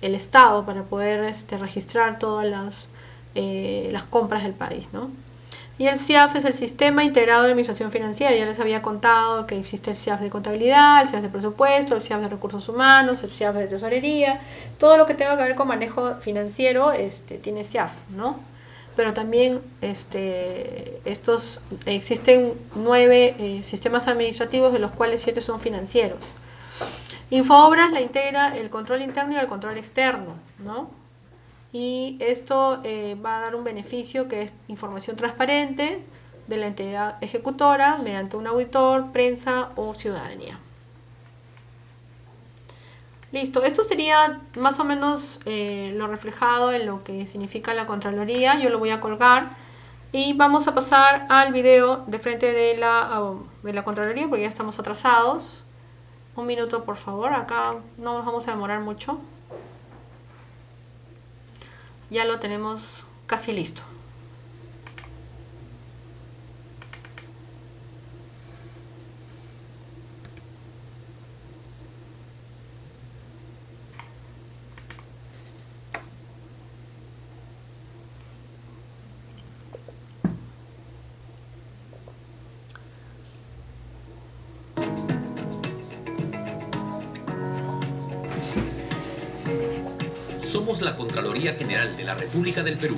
el Estado para poder registrar todas las compras del país, ¿no? Y el SIAF es el Sistema Integrado de Administración Financiera. Ya les había contado que existe el SIAF de contabilidad, el SIAF de presupuesto, el SIAF de recursos humanos, el SIAF de tesorería. Todo lo que tenga que ver con manejo financiero tiene SIAF, ¿no? Pero también existen 9 sistemas administrativos, de los cuales 7 son financieros. Infoobras la integra el control interno y el control externo, ¿no? Y esto va a dar un beneficio que es información transparente de la entidad ejecutora mediante un auditor, prensa o ciudadanía. Listo, esto sería más o menos lo reflejado en lo que significa la Contraloría. Yo lo voy a colgar y vamos a pasar al video de frente de la Contraloría, porque ya estamos atrasados. Un minuto, por favor, acá no nos vamos a demorar mucho. Ya lo tenemos casi listo. Somos la Contraloría General de la República del Perú.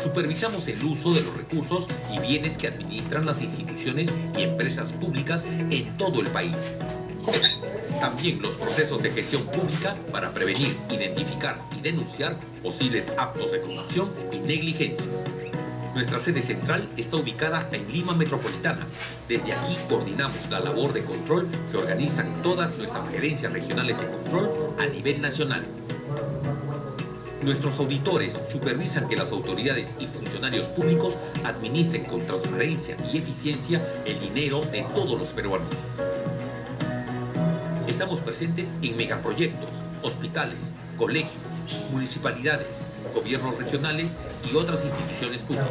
Supervisamos el uso de los recursos y bienes que administran las instituciones y empresas públicas en todo el país. También los procesos de gestión pública para prevenir, identificar y denunciar posibles actos de corrupción y negligencia. Nuestra sede central está ubicada en Lima Metropolitana. Desde aquí coordinamos la labor de control que organizan todas nuestras gerencias regionales de control a nivel nacional. Nuestros auditores supervisan que las autoridades y funcionarios públicos administren con transparencia y eficiencia el dinero de todos los peruanos. Estamos presentes en megaproyectos, hospitales, colegios, municipalidades, gobiernos regionales y otras instituciones públicas.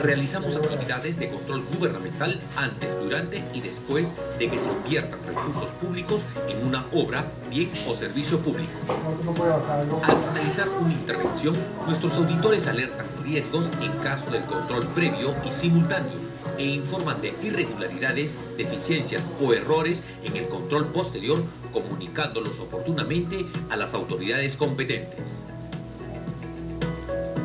Realizamos actividades de control gubernamental antes, durante y después de que se inviertan recursos públicos en una obra, bien o servicio público. Al finalizar una intervención, nuestros auditores alertan riesgos en caso del control previo y simultáneo e informan de irregularidades, deficiencias o errores en el control posterior, comunicándolos oportunamente a las autoridades competentes.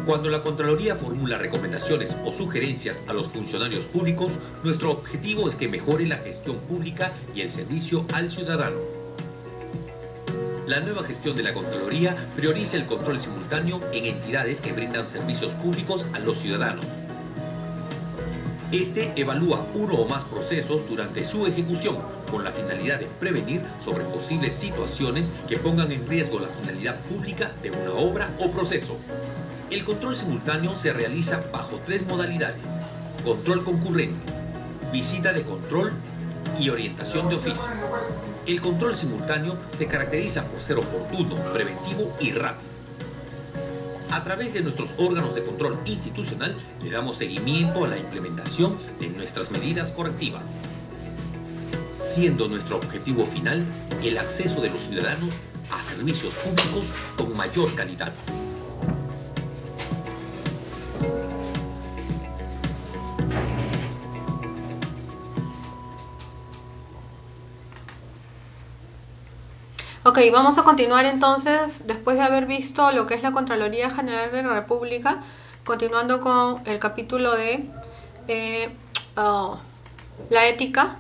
Cuando la Contraloría formula recomendaciones o sugerencias a los funcionarios públicos, nuestro objetivo es que mejore la gestión pública y el servicio al ciudadano. La nueva gestión de la Contraloría prioriza el control simultáneo en entidades que brindan servicios públicos a los ciudadanos. Este evalúa uno o más procesos durante su ejecución con la finalidad de prevenir sobre posibles situaciones que pongan en riesgo la finalidad pública de una obra o proceso. El control simultáneo se realiza bajo 3 modalidades: control concurrente, visita de control y orientación de oficio. El control simultáneo se caracteriza por ser oportuno, preventivo y rápido. A través de nuestros órganos de control institucional le damos seguimiento a la implementación de nuestras medidas correctivas, siendo nuestro objetivo final el acceso de los ciudadanos a servicios públicos con mayor calidad. Ok, vamos a continuar entonces, después de haber visto lo que es la Contraloría General de la República, continuando con el capítulo de la ética.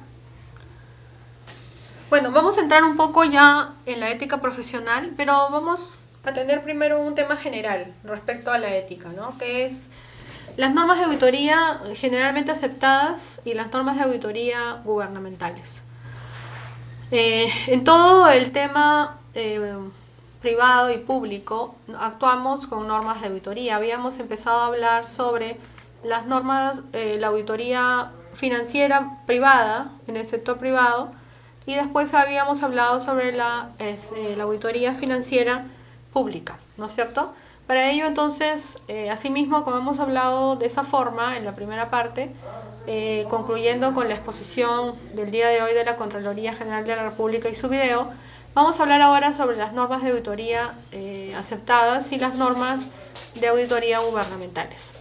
Bueno, vamos a entrar un poco ya en la ética profesional, pero vamos a tener primero un tema general respecto a la ética, ¿no? Que es las normas de auditoría generalmente aceptadas y las normas de auditoría gubernamentales. En todo el tema privado y público actuamos con normas de auditoría. Habíamos empezado a hablar sobre las normas, la auditoría financiera privada, en el sector privado, y después habíamos hablado sobre la auditoría financiera pública, ¿no es cierto? Para ello entonces, asimismo, como hemos hablado de esa forma en la primera parte, concluyendo con la exposición del día de hoy de la Contraloría General de la República y su video, vamos a hablar ahora sobre las normas de auditoría aceptadas y las normas de auditoría gubernamentales.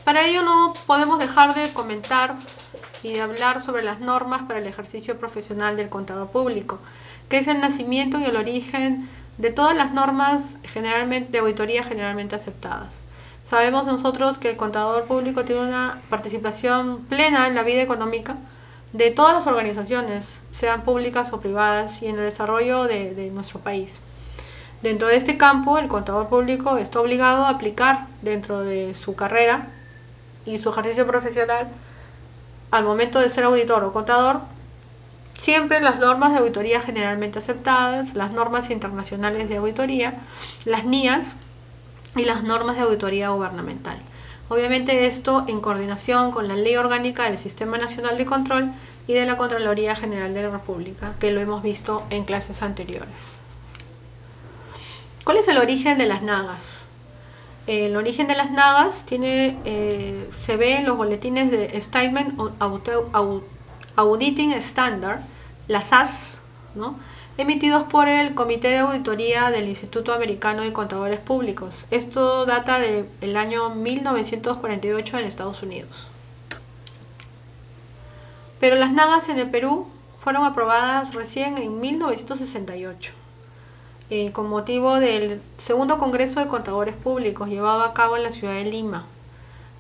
Para ello no podemos dejar de comentar y de hablar sobre las normas para el ejercicio profesional del contador público, que es el nacimiento y el origen de todas las normas de auditoría generalmente aceptadas. Sabemos nosotros que el contador público tiene una participación plena en la vida económica de todas las organizaciones, sean públicas o privadas, y en el desarrollo de nuestro país. Dentro de este campo, el contador público está obligado a aplicar dentro de su carrera y su ejercicio profesional, al momento de ser auditor o contador, siempre las normas de auditoría generalmente aceptadas, las normas internacionales de auditoría, las NIAS, y las normas de auditoría gubernamental. Obviamente esto en coordinación con la Ley Orgánica del Sistema Nacional de Control y de la Contraloría General de la República, que lo hemos visto en clases anteriores. ¿Cuál es el origen de las NAGAS? El origen de las NAGAS se ve en los boletines de Statement Auditing Standard, las SAS, ¿no?, emitidos por el Comité de Auditoría del Instituto Americano de Contadores Públicos. Esto data del año 1948 en Estados Unidos. Pero las NAGAS en el Perú fueron aprobadas recién en 1968, con motivo del segundo Congreso de Contadores Públicos llevado a cabo en la ciudad de Lima.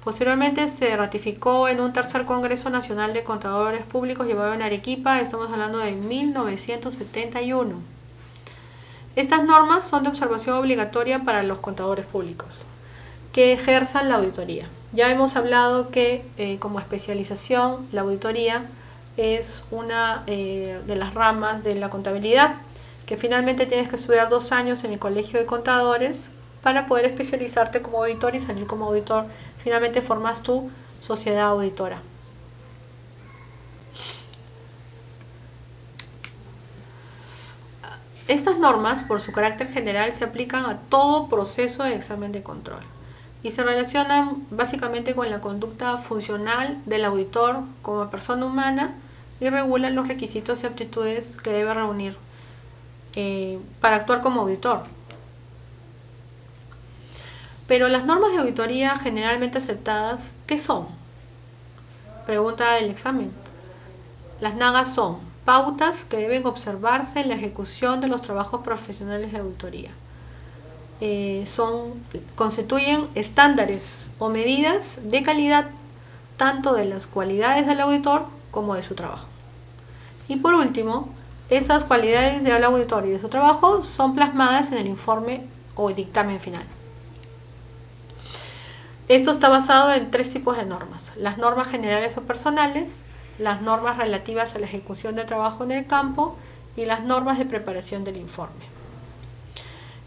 Posteriormente se ratificó en un tercer Congreso Nacional de Contadores Públicos llevado en Arequipa, estamos hablando de 1971. Estas normas son de observación obligatoria para los contadores públicos que ejerzan la auditoría. Ya hemos hablado que como especialización la auditoría es una de las ramas de la contabilidad, que finalmente tienes que estudiar 2 años en el Colegio de Contadores para poder especializarte como auditor y salir como auditor. Finalmente formas tu sociedad auditora. Estas normas, por su carácter general, se aplican a todo proceso de examen de control y se relacionan básicamente con la conducta funcional del auditor como persona humana y regulan los requisitos y aptitudes que debe reunir para actuar como auditor. Pero las normas de auditoría generalmente aceptadas, ¿qué son? Pregunta del examen. Las NAGAS son pautas que deben observarse en la ejecución de los trabajos profesionales de auditoría. Constituyen estándares o medidas de calidad tanto de las cualidades del auditor como de su trabajo. Y por último, esas cualidades del auditor y de su trabajo son plasmadas en el informe o dictamen final. Esto está basado en 3 tipos de normas: las normas generales o personales, las normas relativas a la ejecución del trabajo en el campo y las normas de preparación del informe.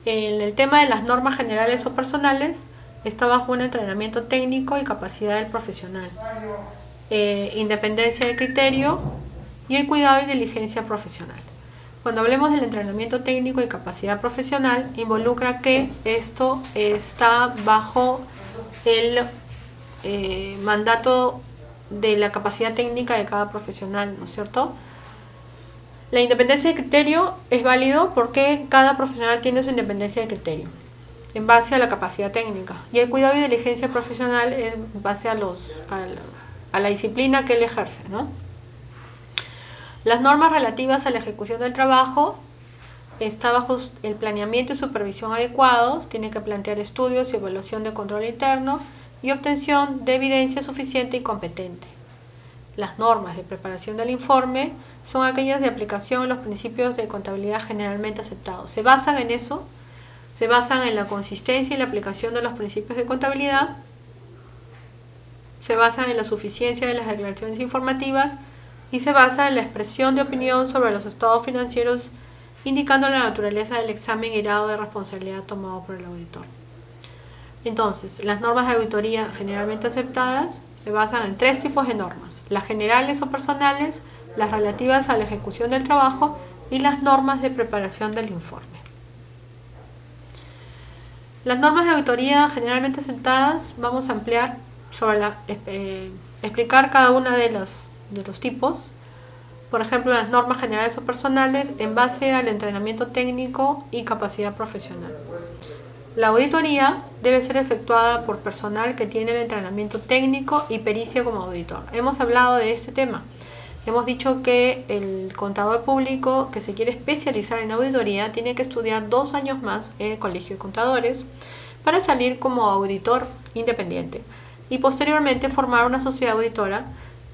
En el tema de las normas generales o personales está bajo un entrenamiento técnico y capacidad del profesional, independencia de criterio y el cuidado y diligencia profesional. Cuando hablemos del entrenamiento técnico y capacidad profesional, involucra que esto está bajo el mandato de la capacidad técnica de cada profesional, ¿no es cierto? La independencia de criterio es válido porque cada profesional tiene su independencia de criterio en base a la capacidad técnica, y el cuidado y diligencia profesional en base a la disciplina que él ejerce, ¿no? Las normas relativas a la ejecución del trabajo está bajo el planeamiento y supervisión adecuados, tiene que plantear estudios y evaluación de control interno y obtención de evidencia suficiente y competente. Las normas de preparación del informe son aquellas de aplicación a los principios de contabilidad generalmente aceptados. Se basan en eso, se basan en la consistencia y la aplicación de los principios de contabilidad, se basan en la suficiencia de las declaraciones informativas y se basa en la expresión de opinión sobre los estados financieros, indicando la naturaleza del examen y grado de responsabilidad tomado por el auditor. Entonces, las normas de auditoría generalmente aceptadas se basan en 3 tipos de normas: las generales o personales, las relativas a la ejecución del trabajo y las normas de preparación del informe. Las normas de auditoría generalmente aceptadas, vamos a ampliar sobre explicar cada una de los tipos. Por ejemplo, las normas generales o personales en base al entrenamiento técnico y capacidad profesional. La auditoría debe ser efectuada por personal que tiene el entrenamiento técnico y pericia como auditor. Hemos hablado de este tema. Hemos dicho que el contador público que se quiere especializar en auditoría tiene que estudiar 2 años más en el Colegio de Contadores para salir como auditor independiente y posteriormente formar una sociedad auditora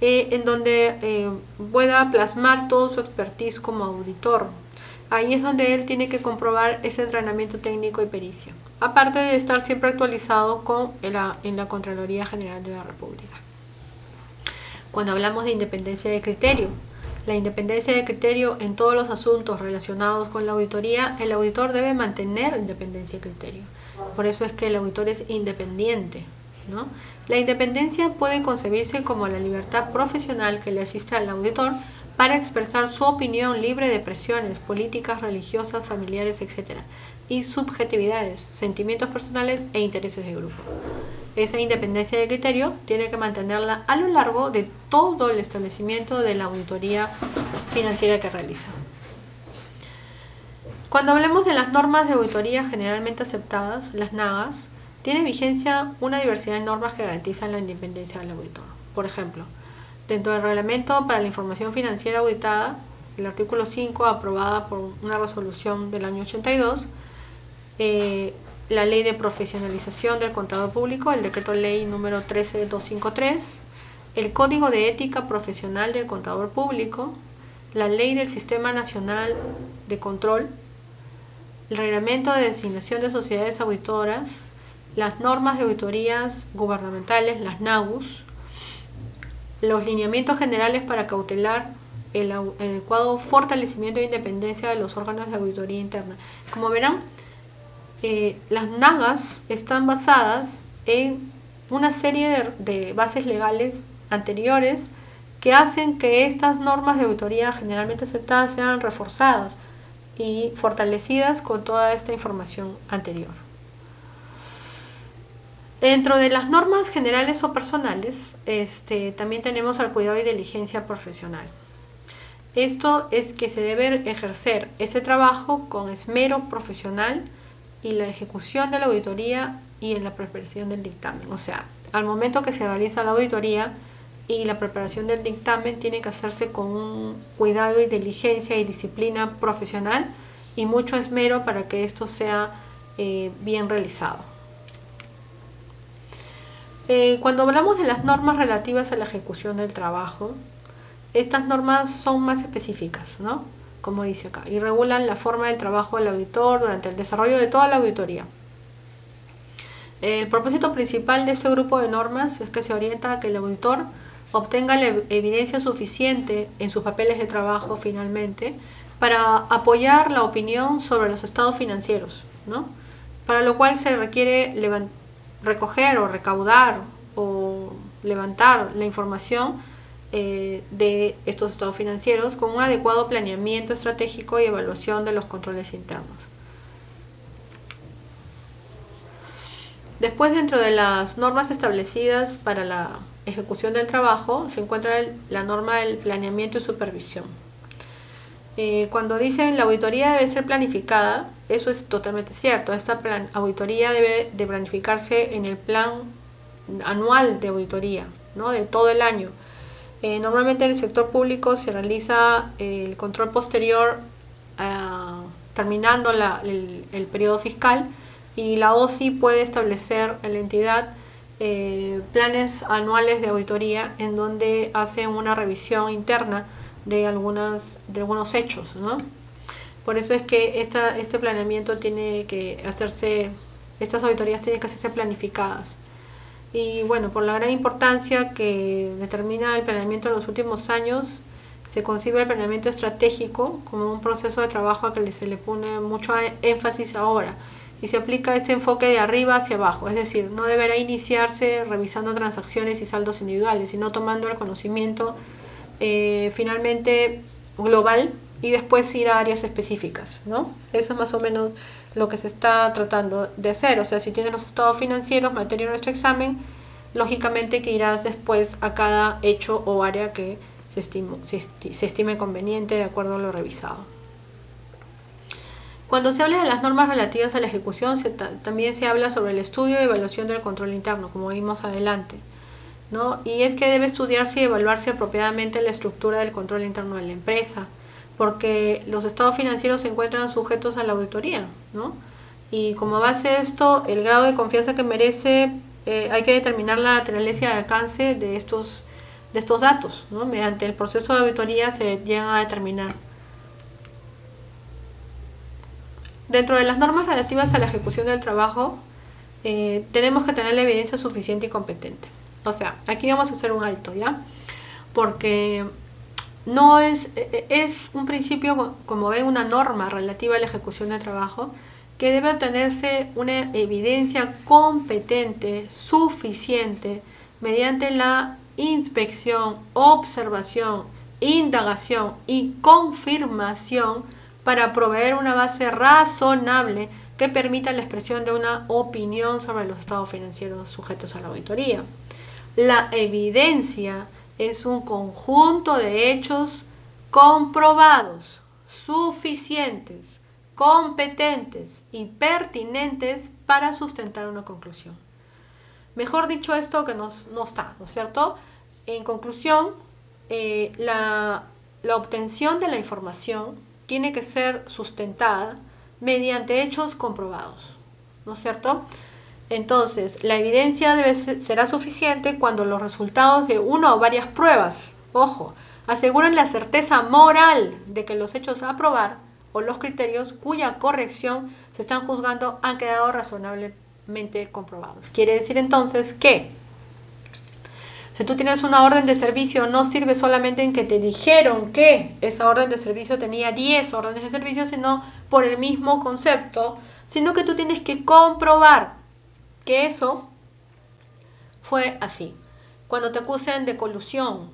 en donde pueda plasmar todo su expertise como auditor. Ahí es donde él tiene que comprobar ese entrenamiento técnico y pericia, aparte de estar siempre actualizado en la Contraloría General de la República. Cuando hablamos de independencia de criterio, la independencia de criterio en todos los asuntos relacionados con la auditoría, el auditor debe mantener independencia de criterio. Por eso es que el auditor es independiente, ¿no? La independencia puede concebirse como la libertad profesional que le asiste al auditor para expresar su opinión libre de presiones políticas, religiosas, familiares, etc. y subjetividades, sentimientos personales e intereses de grupo. Esa independencia de criterio tiene que mantenerla a lo largo de todo el establecimiento de la auditoría financiera que realiza. Cuando hablemos de las normas de auditoría generalmente aceptadas, las NAGAS, tiene vigencia una diversidad de normas que garantizan la independencia del auditor. Por ejemplo, dentro del Reglamento para la Información Financiera Auditada, el artículo 5, aprobada por una resolución del año 82, la Ley de Profesionalización del Contador Público, el Decreto Ley número 13253, el Código de Ética Profesional del Contador Público, la Ley del Sistema Nacional de Control, el Reglamento de Designación de Sociedades Auditoras, las normas de auditorías gubernamentales, las NAGUS, los lineamientos generales para cautelar el adecuado fortalecimiento e independencia de los órganos de auditoría interna. Como verán, las NAGAS están basadas en una serie de bases legales anteriores que hacen que estas normas de auditoría generalmente aceptadas sean reforzadas y fortalecidas con toda esta información anterior. Dentro de las normas generales o personales, también tenemos al cuidado y diligencia profesional. Esto es que se debe ejercer ese trabajo con esmero profesional y la ejecución de la auditoría y en la preparación del dictamen. O sea, al momento que se realiza la auditoría y la preparación del dictamen tiene que hacerse con un cuidado y diligencia y disciplina profesional y mucho esmero para que esto sea bien realizado. Cuando hablamos de las normas relativas a la ejecución del trabajo, estas normas son más específicas, ¿no? Como dice acá, y regulan la forma del trabajo del auditor durante el desarrollo de toda la auditoría. El propósito principal de este grupo de normas es que se orienta a que el auditor obtenga la evidencia suficiente en sus papeles de trabajo finalmente para apoyar la opinión sobre los estados financieros, ¿no? Para lo cual se requiere recoger o recaudar o levantar la información de estos estados financieros con un adecuado planeamiento estratégico y evaluación de los controles internos. Después, dentro de las normas establecidas para la ejecución del trabajo, se encuentra la norma del planeamiento y supervisión. Cuando dicen la auditoría debe ser planificada, eso es totalmente cierto. Esta auditoría debe de planificarse en el plan anual de auditoría, ¿no? De todo el año. Normalmente en el sector público se realiza el control posterior terminando el periodo fiscal, y la OSI puede establecer en la entidad planes anuales de auditoría en donde hace una revisión interna de algunos hechos, ¿no? Por eso es que este planeamiento tiene que hacerse, estas auditorías tienen que hacerse planificadas. Y bueno, por la gran importancia que determina el planeamiento en los últimos años, se concibe el planeamiento estratégico como un proceso de trabajo al que se le pone mucho énfasis ahora, y se aplica este enfoque de arriba hacia abajo, es decir, no deberá iniciarse revisando transacciones y saldos individuales, sino tomando el conocimiento finalmente global y después ir a áreas específicas, ¿no? Eso es más o menos lo que se está tratando de hacer. O sea, si tienes los estados financieros, materia de nuestro examen, lógicamente que irás después a cada hecho o área que se estime conveniente de acuerdo a lo revisado. Cuando se habla de las normas relativas a la ejecución, también se habla sobre el estudio y evaluación del control interno, como vimos adelante, ¿no? Y es que debe estudiarse y evaluarse apropiadamente la estructura del control interno de la empresa, porque los estados financieros se encuentran sujetos a la auditoría, ¿no? Y como base de esto, el grado de confianza que merece, hay que determinar la naturaleza y alcance de estos datos, ¿no? Mediante el proceso de auditoría se llegan a determinar. Dentro de las normas relativas a la ejecución del trabajo, tenemos que tener la evidencia suficiente y competente. O sea, aquí vamos a hacer un alto, ¿ya? Porque no es un principio, como ven, una norma relativa a la ejecución del trabajo, que debe obtenerse una evidencia competente, suficiente, mediante la inspección, observación, indagación y confirmación para proveer una base razonable que permita la expresión de una opinión sobre los estados financieros sujetos a la auditoría. La evidencia es un conjunto de hechos comprobados, suficientes, competentes y pertinentes para sustentar una conclusión. Mejor dicho, esto que no está, ¿no es cierto? En conclusión, la obtención de la información tiene que ser sustentada mediante hechos comprobados, ¿no es cierto? Entonces, la evidencia será suficiente cuando los resultados de una o varias pruebas, ojo, aseguran la certeza moral de que los hechos a probar o los criterios cuya corrección se están juzgando han quedado razonablemente comprobados. Quiere decir entonces que si tú tienes una orden de servicio, no sirve solamente en que te dijeron que esa orden de servicio tenía 10 órdenes de servicio, sino por el mismo concepto, sino que tú tienes que comprobar que eso fue así. Cuando te acusen de colusión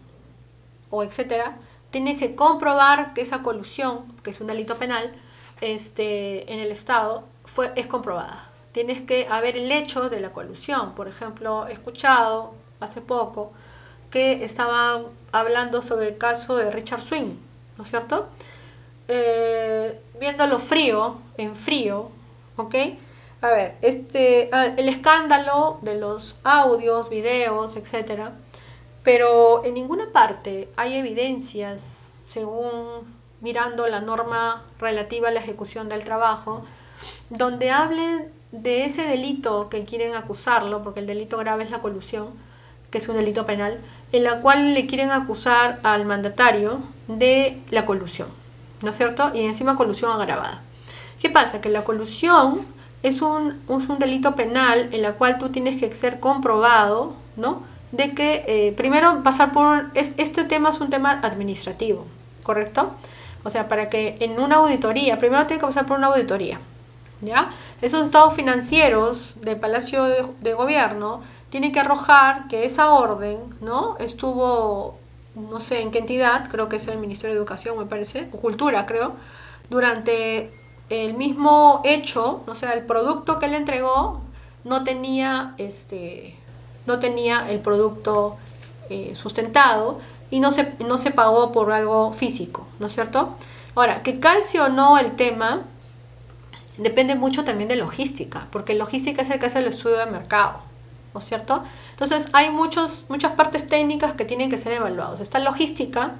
o etcétera, tienes que comprobar que esa colusión, que es un delito penal, en el Estado es comprobada. Tienes que haber el hecho de la colusión. Por ejemplo, he escuchado hace poco que estaba hablando sobre el caso de Richard Swing, ¿no es cierto? Viéndolo en frío, ¿ok? A ver, el escándalo de los audios, videos, etcétera, pero en ninguna parte hay evidencias, según mirando la norma relativa a la ejecución del trabajo, donde hablen de ese delito que quieren acusarlo, porque el delito grave es la colusión, que es un delito penal, en la cual le quieren acusar al mandatario de la colusión, ¿no es cierto? Y encima colusión agravada. ¿Qué pasa? Que la colusión es un delito penal en la cual tú tienes que ser comprobado, ¿no? De que primero pasar por... este tema es un tema administrativo, ¿correcto? O sea, para que en una auditoría, primero tiene que pasar por una auditoría, ¿ya? Esos estados financieros del Palacio de Gobierno tienen que arrojar que esa orden, ¿no? Estuvo, no sé en qué entidad, creo que es el Ministerio de Educación, me parece, o Cultura, creo, durante el mismo hecho, o sea, el producto que él entregó no tenía el producto sustentado y no se pagó por algo físico, ¿no es cierto? Ahora, que calce o no el tema depende mucho también de logística, porque logística es el que hace el estudio de mercado, ¿no es cierto? Entonces hay muchas partes técnicas que tienen que ser evaluadas. Está logística,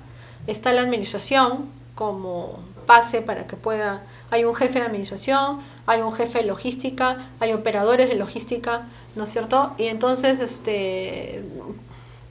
está la administración como base para que pueda... Hay un jefe de administración, hay un jefe de logística, hay operadores de logística, ¿no es cierto? Y entonces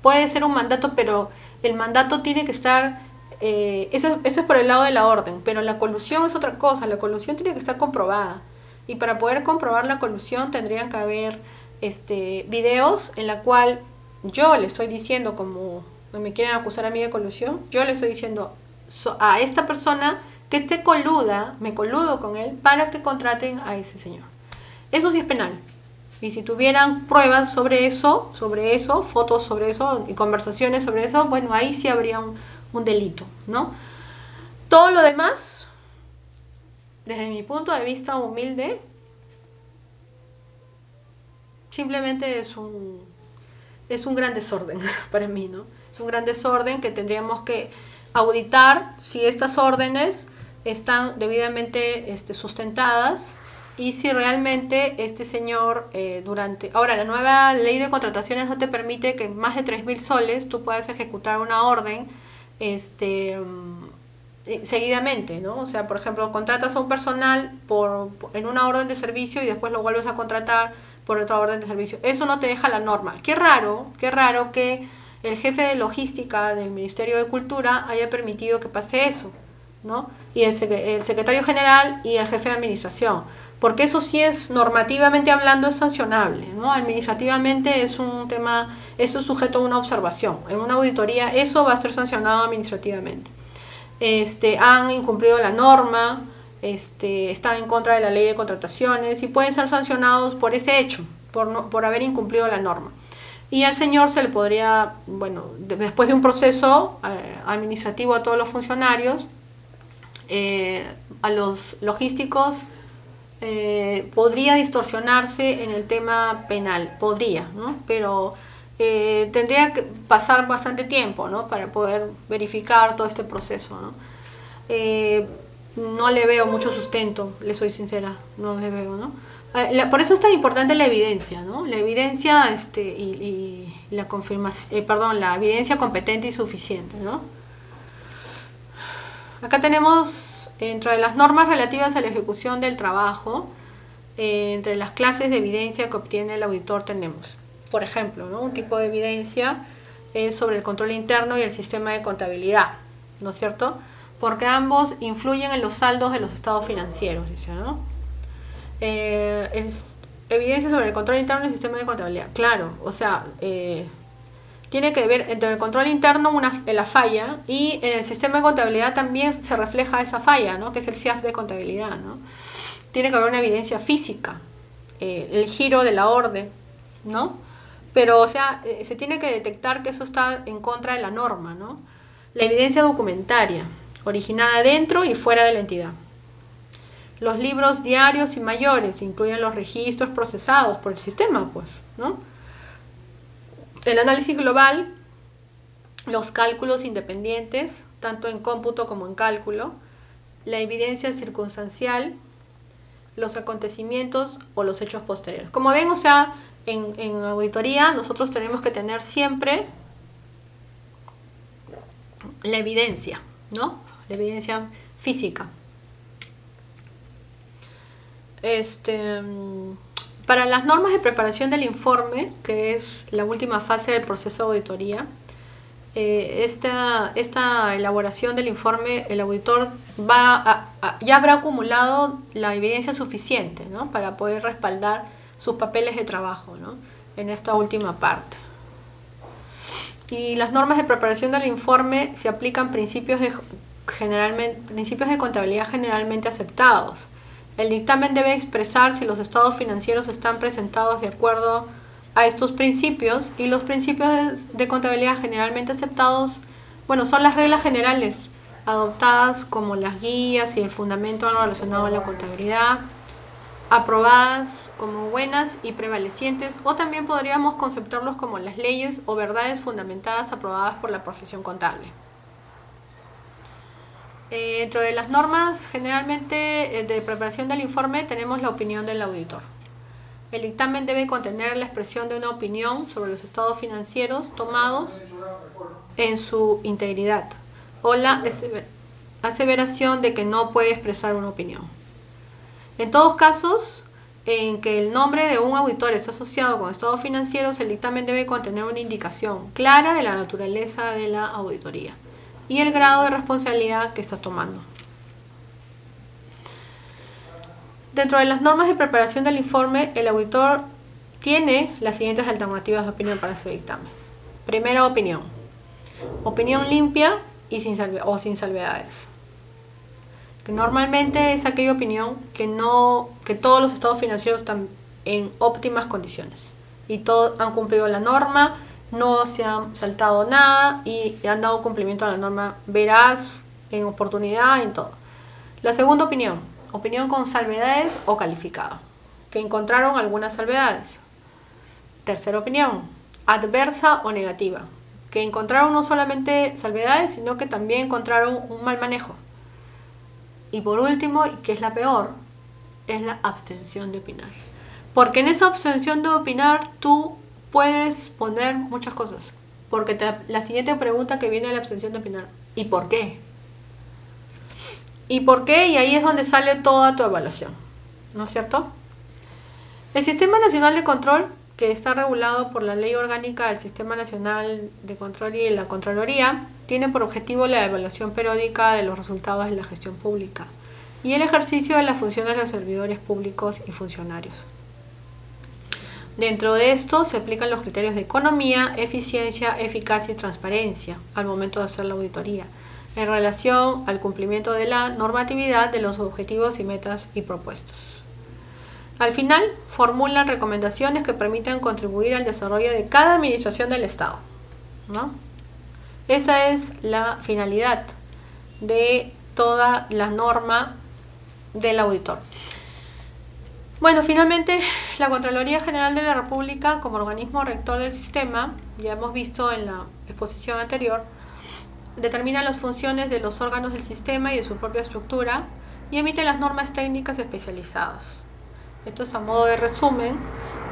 puede ser un mandato, pero el mandato tiene que estar... eso es por el lado de la orden, pero la colusión es otra cosa. La colusión tiene que estar comprobada, y para poder comprobar la colusión tendrían que haber videos en la cual yo le estoy diciendo, como me quieren acusar a mí de colusión, yo le estoy diciendo a esta persona que me coludo con él para que contraten a ese señor. Eso sí es penal. Y si tuvieran pruebas sobre eso, fotos sobre eso y conversaciones sobre eso, bueno, ahí sí habría un delito, ¿no? Todo lo demás, desde mi punto de vista humilde, simplemente es un gran desorden para mí, ¿no? Es un gran desorden que tendríamos que auditar si estas órdenes están debidamente sustentadas y si realmente este señor Ahora, la nueva ley de contrataciones no te permite que más de 3.000 soles tú puedas ejecutar una orden seguidamente, ¿no? O sea, por ejemplo, contratas a un personal en una orden de servicio y después lo vuelves a contratar por otra orden de servicio. Eso no te deja la norma. Qué raro que el jefe de logística del Ministerio de Cultura haya permitido que pase eso, ¿no? Y el secretario general y el jefe de administración, porque eso sí es, normativamente hablando, es sancionable, ¿no? Administrativamente es un tema, eso es sujeto a una observación. En una auditoría eso va a ser sancionado administrativamente. Han incumplido la norma, están en contra de la ley de contrataciones y pueden ser sancionados por ese hecho, por haber incumplido la norma. Y al señor se le podría, bueno, después de un proceso administrativo a todos los funcionarios, a los logísticos, podría distorsionarse en el tema penal, ¿no? Pero tendría que pasar bastante tiempo, ¿no? Para poder verificar todo este proceso, ¿no? No le veo mucho sustento, le soy sincera, no le veo, ¿no? Por eso es tan importante la evidencia, ¿no? La evidencia y la confirmación, la evidencia competente y suficiente, ¿no? Acá tenemos, entre las normas relativas a la ejecución del trabajo, entre las clases de evidencia que obtiene el auditor tenemos, por ejemplo, ¿no? Un tipo de evidencia es sobre el control interno y el sistema de contabilidad, ¿no es cierto? Porque ambos influyen en los saldos de los estados financieros, dice, ¿no? Evidencia sobre el control interno y el sistema de contabilidad. Claro, o sea, tiene que ver entre el control interno la falla, y en el sistema de contabilidad también se refleja esa falla, ¿no? Que es el CIAF de contabilidad, ¿no? Tiene que haber una evidencia física, el giro de la orden, ¿no? Pero, o sea, se tiene que detectar que eso está en contra de la norma, ¿no? La evidencia documentaria, originada dentro y fuera de la entidad. los libros diarios y mayores, incluyen los registros procesados por el sistema, pues, ¿no? El análisis global, los cálculos independientes, tanto en cómputo como en cálculo, la evidencia circunstancial, los acontecimientos o los hechos posteriores. Como ven, o sea, en auditoría nosotros tenemos que tener siempre la evidencia, ¿no? La evidencia física. Para las normas de preparación del informe, que es la última fase del proceso de auditoría, esta elaboración del informe, el auditor ya habrá acumulado la evidencia suficiente, ¿no? Para poder respaldar sus papeles de trabajo, ¿no? En esta última parte. Y las normas de preparación del informe se aplican principios de contabilidad generalmente aceptados. El dictamen debe expresar si los estados financieros están presentados de acuerdo a estos principios, y los principios de contabilidad generalmente aceptados, bueno, son las reglas generales adoptadas como las guías y el fundamento relacionado a la contabilidad, aprobadas como buenas y prevalecientes, o también podríamos conceptuarlos como las leyes o verdades fundamentadas aprobadas por la profesión contable. Dentro de las normas generalmente de preparación del informe tenemos la opinión del auditor. El dictamen debe contener la expresión de una opinión sobre los estados financieros tomados en su integridad, o la aseveración de que no puede expresar una opinión. En todos casos en que el nombre de un auditor está asociado con estados financieros, el dictamen debe contener una indicación clara de la naturaleza de la auditoría y el grado de responsabilidad que está tomando. Dentro de las normas de preparación del informe, el auditor tiene las siguientes alternativas de opinión para su dictamen. Primera opinión. Opinión limpia y sin salvedades. Que normalmente es aquella opinión que todos los estados financieros están en óptimas condiciones y todos han cumplido la norma, no se han saltado nada y han dado cumplimiento a la norma veraz, en oportunidad, en todo. La segunda opinión. Opinión con salvedades o calificada, que encontraron algunas salvedades. Tercera opinión, adversa o negativa, que encontraron no solamente salvedades, sino que también encontraron un mal manejo. Y por último, y que es la peor, es la abstención de opinar. Porque en esa abstención de opinar tú puedes poner muchas cosas. Porque la siguiente pregunta que viene es la abstención de opinar. ¿Y por qué? ¿Y por qué? Y ahí es donde sale toda tu evaluación, ¿no es cierto? El Sistema Nacional de Control, que está regulado por la Ley Orgánica del Sistema Nacional de Control y la Contraloría, tiene por objetivo la evaluación periódica de los resultados de la gestión pública y el ejercicio de las funciones de los servidores públicos y funcionarios. Dentro de esto se aplican los criterios de economía, eficiencia, eficacia y transparencia al momento de hacer la auditoría, en relación al cumplimiento de la normatividad de los objetivos y metas y propuestas. Al final, formulan recomendaciones que permitan contribuir al desarrollo de cada administración del Estado, ¿no? Esa es la finalidad de toda la norma del auditor. Bueno, finalmente, la Contraloría General de la República, como organismo rector del sistema, ya hemos visto en la exposición anterior, determina las funciones de los órganos del sistema y de su propia estructura y emite las normas técnicas especializadas. Esto es a modo de resumen.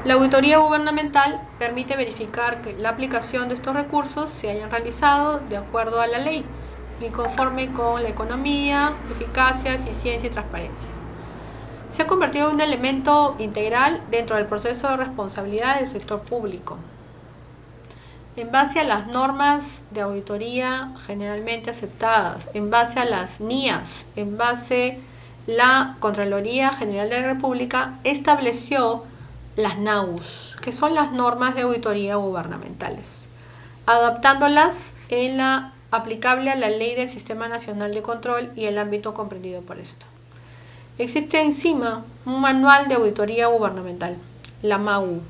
La auditoría gubernamental permite verificar que la aplicación de estos recursos se hayan realizado de acuerdo a la ley y conforme con la economía, eficacia, eficiencia y transparencia. Se ha convertido en un elemento integral dentro del proceso de responsabilidad del sector público. En base a las normas de auditoría generalmente aceptadas, en base a las NIAs, en base a la Contraloría General de la República estableció las NAUs, que son las normas de auditoría gubernamentales, adaptándolas en la aplicable a la ley del Sistema Nacional de Control y el ámbito comprendido por esta. Existe encima un manual de auditoría gubernamental, la MAU,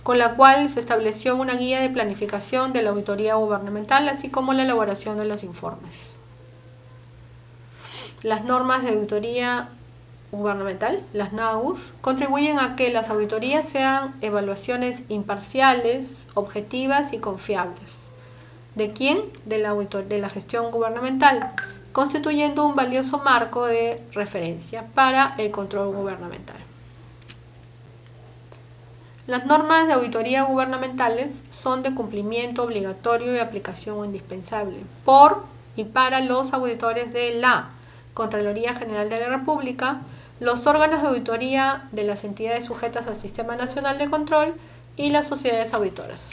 con la cual se estableció una guía de planificación de la auditoría gubernamental, así como la elaboración de los informes. Las normas de auditoría gubernamental, las NAGUs, contribuyen a que las auditorías sean evaluaciones imparciales, objetivas y confiables. ¿De quién? De la gestión gubernamental, constituyendo un valioso marco de referencia para el control gubernamental. Las normas de auditoría gubernamentales son de cumplimiento obligatorio y aplicación indispensable por y para los auditores de la Contraloría General de la República, los órganos de auditoría de las entidades sujetas al Sistema Nacional de Control y las sociedades auditoras.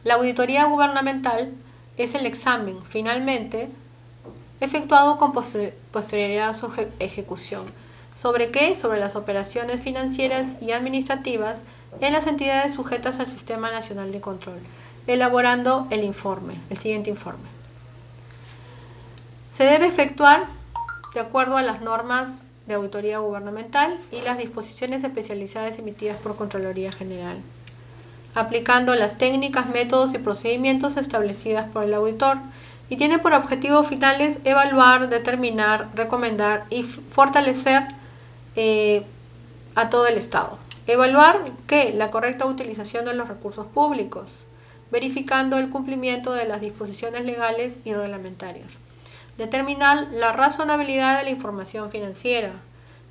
La auditoría gubernamental es el examen, finalmente, efectuado con posterioridad a su ejecución. ¿Sobre qué? Sobre las operaciones financieras y administrativas en las entidades sujetas al Sistema Nacional de Control, elaborando el siguiente informe. Se debe efectuar de acuerdo a las normas de auditoría gubernamental y las disposiciones especializadas emitidas por Contraloría General, aplicando las técnicas, métodos y procedimientos establecidas por el auditor, y tiene por objetivos finales evaluar, determinar, recomendar y fortalecer a todo el Estado. Evaluar ¿qué? La correcta utilización de los recursos públicos, verificando el cumplimiento de las disposiciones legales y reglamentarias. Determinar la razonabilidad de la información financiera.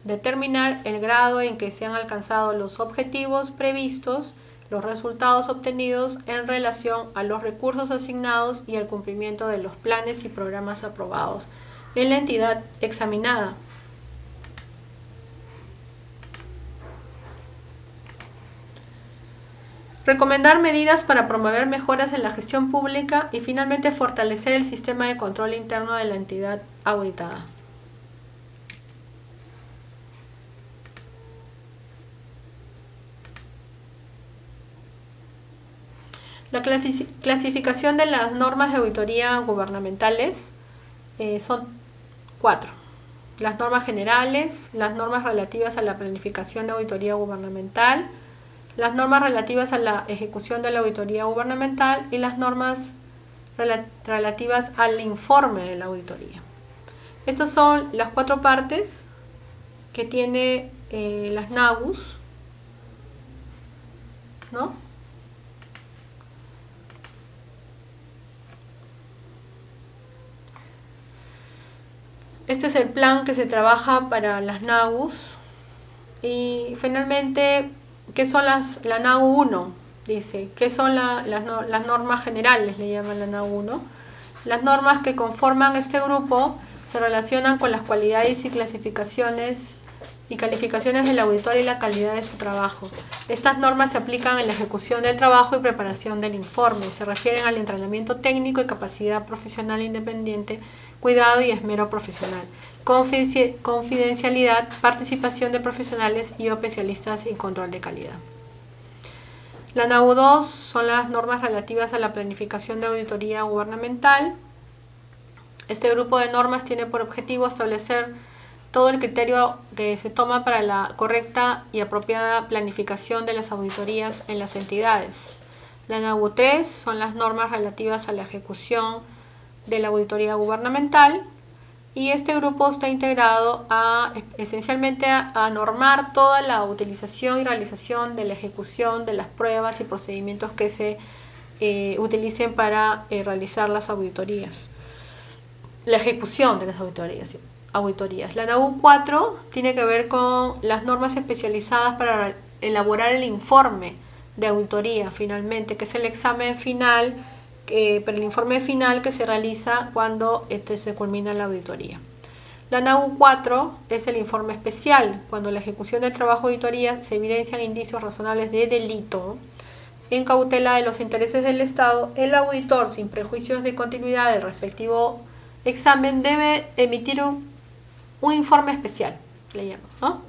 Determinar el grado en que se han alcanzado los objetivos previstos, los resultados obtenidos en relación a los recursos asignados y el cumplimiento de los planes y programas aprobados en la entidad examinada. Recomendar medidas para promover mejoras en la gestión pública y finalmente fortalecer el sistema de control interno de la entidad auditada. La clasificación de las normas de auditoría gubernamentales son 4. Las normas generales, las normas relativas a la planificación de auditoría gubernamental, las normas relativas a la ejecución de la auditoría gubernamental y las normas relativas al informe de la auditoría. Estas son las 4 partes que tiene las NAGUs, ¿no? Este es el plan que se trabaja para las NAGUs y finalmente, ¿qué son la NAGU 1? Dice, ¿qué son las normas generales? Le llaman la NAGU 1. Las normas que conforman este grupo se relacionan con las cualidades y clasificaciones y calificaciones del auditor y la calidad de su trabajo. Estas normas se aplican en la ejecución del trabajo y preparación del informe. Se refieren al entrenamiento técnico y capacidad profesional independiente, cuidado y esmero profesional, confidencialidad, participación de profesionales y especialistas y control de calidad. La NAGU 2 son las normas relativas a la planificación de auditoría gubernamental. Este grupo de normas tiene por objetivo establecer todo el criterio que se toma para la correcta y apropiada planificación de las auditorías en las entidades. La NAGU 3 son las normas relativas a la ejecución de la auditoría gubernamental y este grupo está integrado esencialmente a normar toda la utilización y realización de la ejecución de las pruebas y procedimientos que se utilicen para realizar las auditorías, la ejecución de las auditorías. La NAGU 4 tiene que ver con las normas especializadas para elaborar el informe de auditoría finalmente, que es el examen final, pero el informe final que se realiza cuando se culmina la auditoría. La NAGU 4 es el informe especial, cuando la ejecución del trabajo de auditoría se evidencian indicios razonables de delito. En cautela de los intereses del Estado, el auditor, sin prejuicios de continuidad del respectivo examen, debe emitir un informe especial, le llaman, ¿no?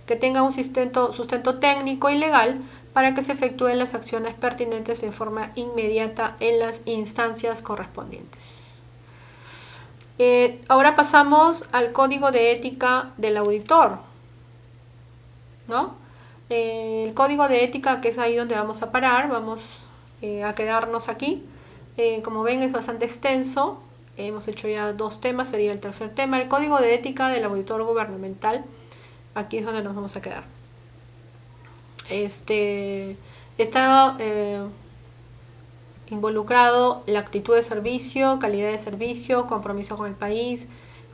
Que tenga un sustento técnico y legal para que se efectúen las acciones pertinentes en forma inmediata en las instancias correspondientes. Ahora pasamos al código de ética del auditor, ¿no? El código de ética, que es ahí donde vamos a parar, vamos a quedarnos aquí. Como ven, es bastante extenso. hemos hecho ya 2 temas, sería el tercer tema, el Código de Ética del Auditor Gubernamental. Aquí es donde nos vamos a quedar. Está involucrado la actitud de servicio, calidad de servicio, compromiso con el país,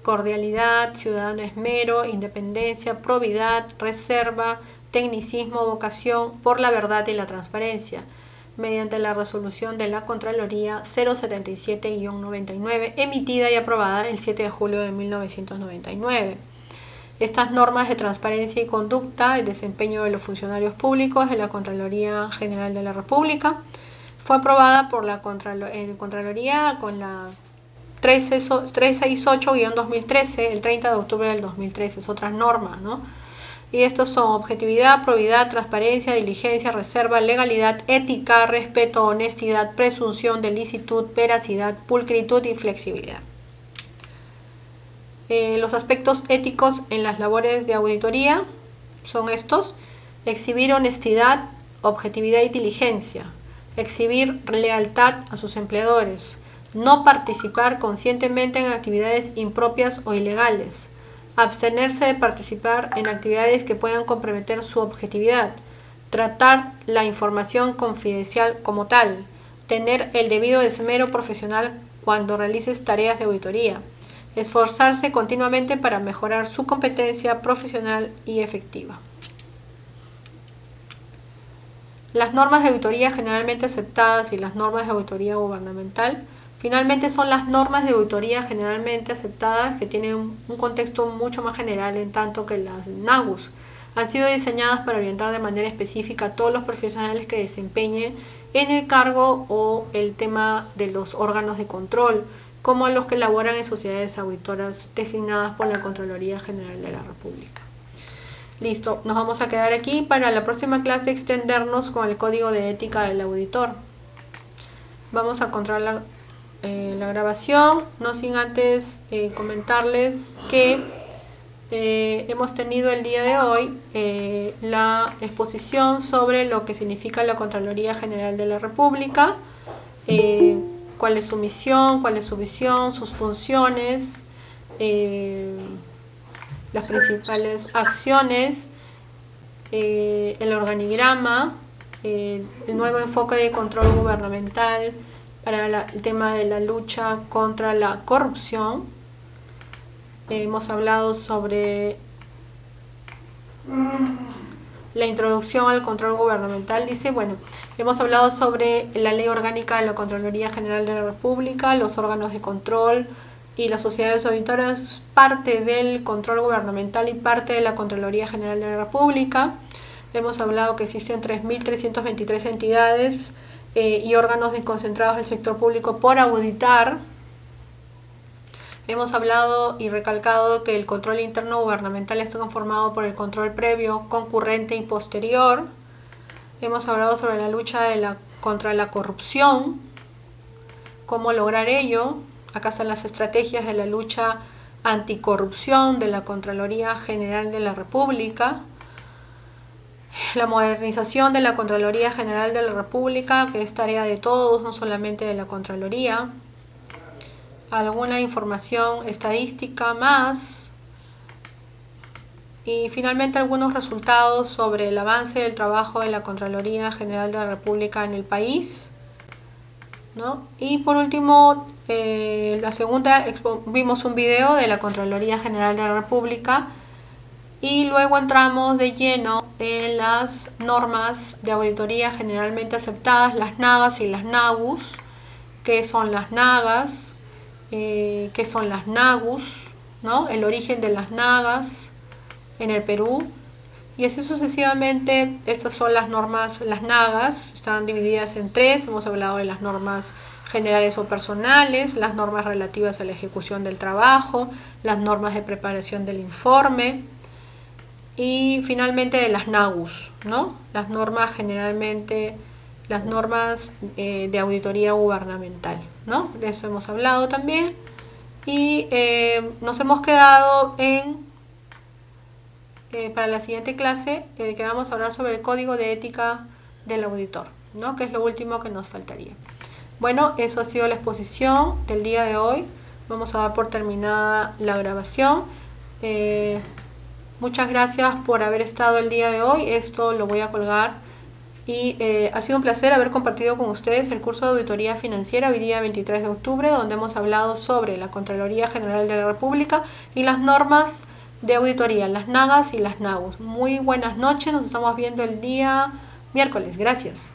cordialidad, ciudadano esmero, independencia, probidad, reserva, tecnicismo, vocación por la verdad y la transparencia, mediante la resolución de la Contraloría 077-99, emitida y aprobada el 7 de julio de 1999. Estas normas de transparencia y conducta, el desempeño de los funcionarios públicos de la Contraloría General de la República, fue aprobada por la Contraloría con la 368-2013, el 30 de octubre del 2013, es otra norma, ¿no? Y estos son objetividad, probidad, transparencia, diligencia, reserva, legalidad, ética, respeto, honestidad, presunción de licitud, veracidad, pulcritud y flexibilidad. Los aspectos éticos en las labores de auditoría son estos: exhibir honestidad, objetividad y diligencia, exhibir lealtad a sus empleadores, no participar conscientemente en actividades impropias o ilegales, abstenerse de participar en actividades que puedan comprometer su objetividad, tratar la información confidencial como tal, tener el debido esmero profesional cuando realices tareas de auditoría, esforzarse continuamente para mejorar su competencia profesional y efectiva. Las normas de auditoría generalmente aceptadas y las normas de auditoría gubernamental finalmente son las normas de auditoría generalmente aceptadas, que tienen un contexto mucho más general, en tanto que las NAGUS han sido diseñadas para orientar de manera específica a todos los profesionales que desempeñen en el cargo o el tema de los órganos de control, como a los que elaboran en sociedades auditoras designadas por la Contraloría General de la República. Listo, nos vamos a quedar aquí para la próxima clase extendernos con el Código de Ética del Auditor. Vamos a encontrar la grabación, no sin antes comentarles que hemos tenido el día de hoy la exposición sobre lo que significa la Contraloría General de la República, cuál es su misión, cuál es su visión, sus funciones, las principales acciones, el organigrama, el nuevo enfoque de control gubernamental para el tema de la lucha contra la corrupción. Hemos hablado sobre la introducción al control gubernamental. Hemos hablado sobre la Ley Orgánica de la Contraloría General de la República, los órganos de control y las sociedades auditoras, parte del control gubernamental y parte de la Contraloría General de la República. Hemos hablado que existen 3.323 entidades y órganos desconcentrados del sector público por auditar. Hemos hablado y recalcado que el control interno gubernamental está conformado por el control previo, concurrente y posterior. Hemos hablado sobre la lucha contra la corrupción, cómo lograr ello. Acá están las estrategias de la lucha anticorrupción de la Contraloría General de la República. La modernización de la Contraloría General de la República, que es tarea de todos, no solamente de la Contraloría. Alguna información estadística más. Y finalmente algunos resultados sobre el avance del trabajo de la Contraloría General de la República en el país, ¿no? Y por último, la segunda, vimos un video de la Contraloría General de la República y luego entramos de lleno en las normas de auditoría generalmente aceptadas, las NAGAS y las NAGUS. ¿Qué son las NAGAS? ¿Qué son las NAGUS? ¿No? El origen de las NAGAS en el Perú. Y así sucesivamente. Estas son las normas, las NAGAS, están divididas en 3. Hemos hablado de las normas generales o personales, las normas relativas a la ejecución del trabajo, las normas de preparación del informe y finalmente de las NAGUS, ¿no? Las normas generalmente, las normas de auditoría gubernamental, ¿no? De eso hemos hablado también. Y nos hemos quedado en para la siguiente clase que vamos a hablar sobre el Código de Ética del Auditor, ¿no? Que es lo último que nos faltaría. Bueno, eso ha sido la exposición del día de hoy. Vamos a dar por terminada la grabación. Muchas gracias por haber estado el día de hoy. Esto lo voy a colgar. Y ha sido un placer haber compartido con ustedes el curso de auditoría financiera hoy día 23 de octubre, donde hemos hablado sobre la Contraloría General de la República y las normas de auditoría, las NAGAS y las NAGUS. Muy buenas noches, nos estamos viendo el día miércoles. Gracias.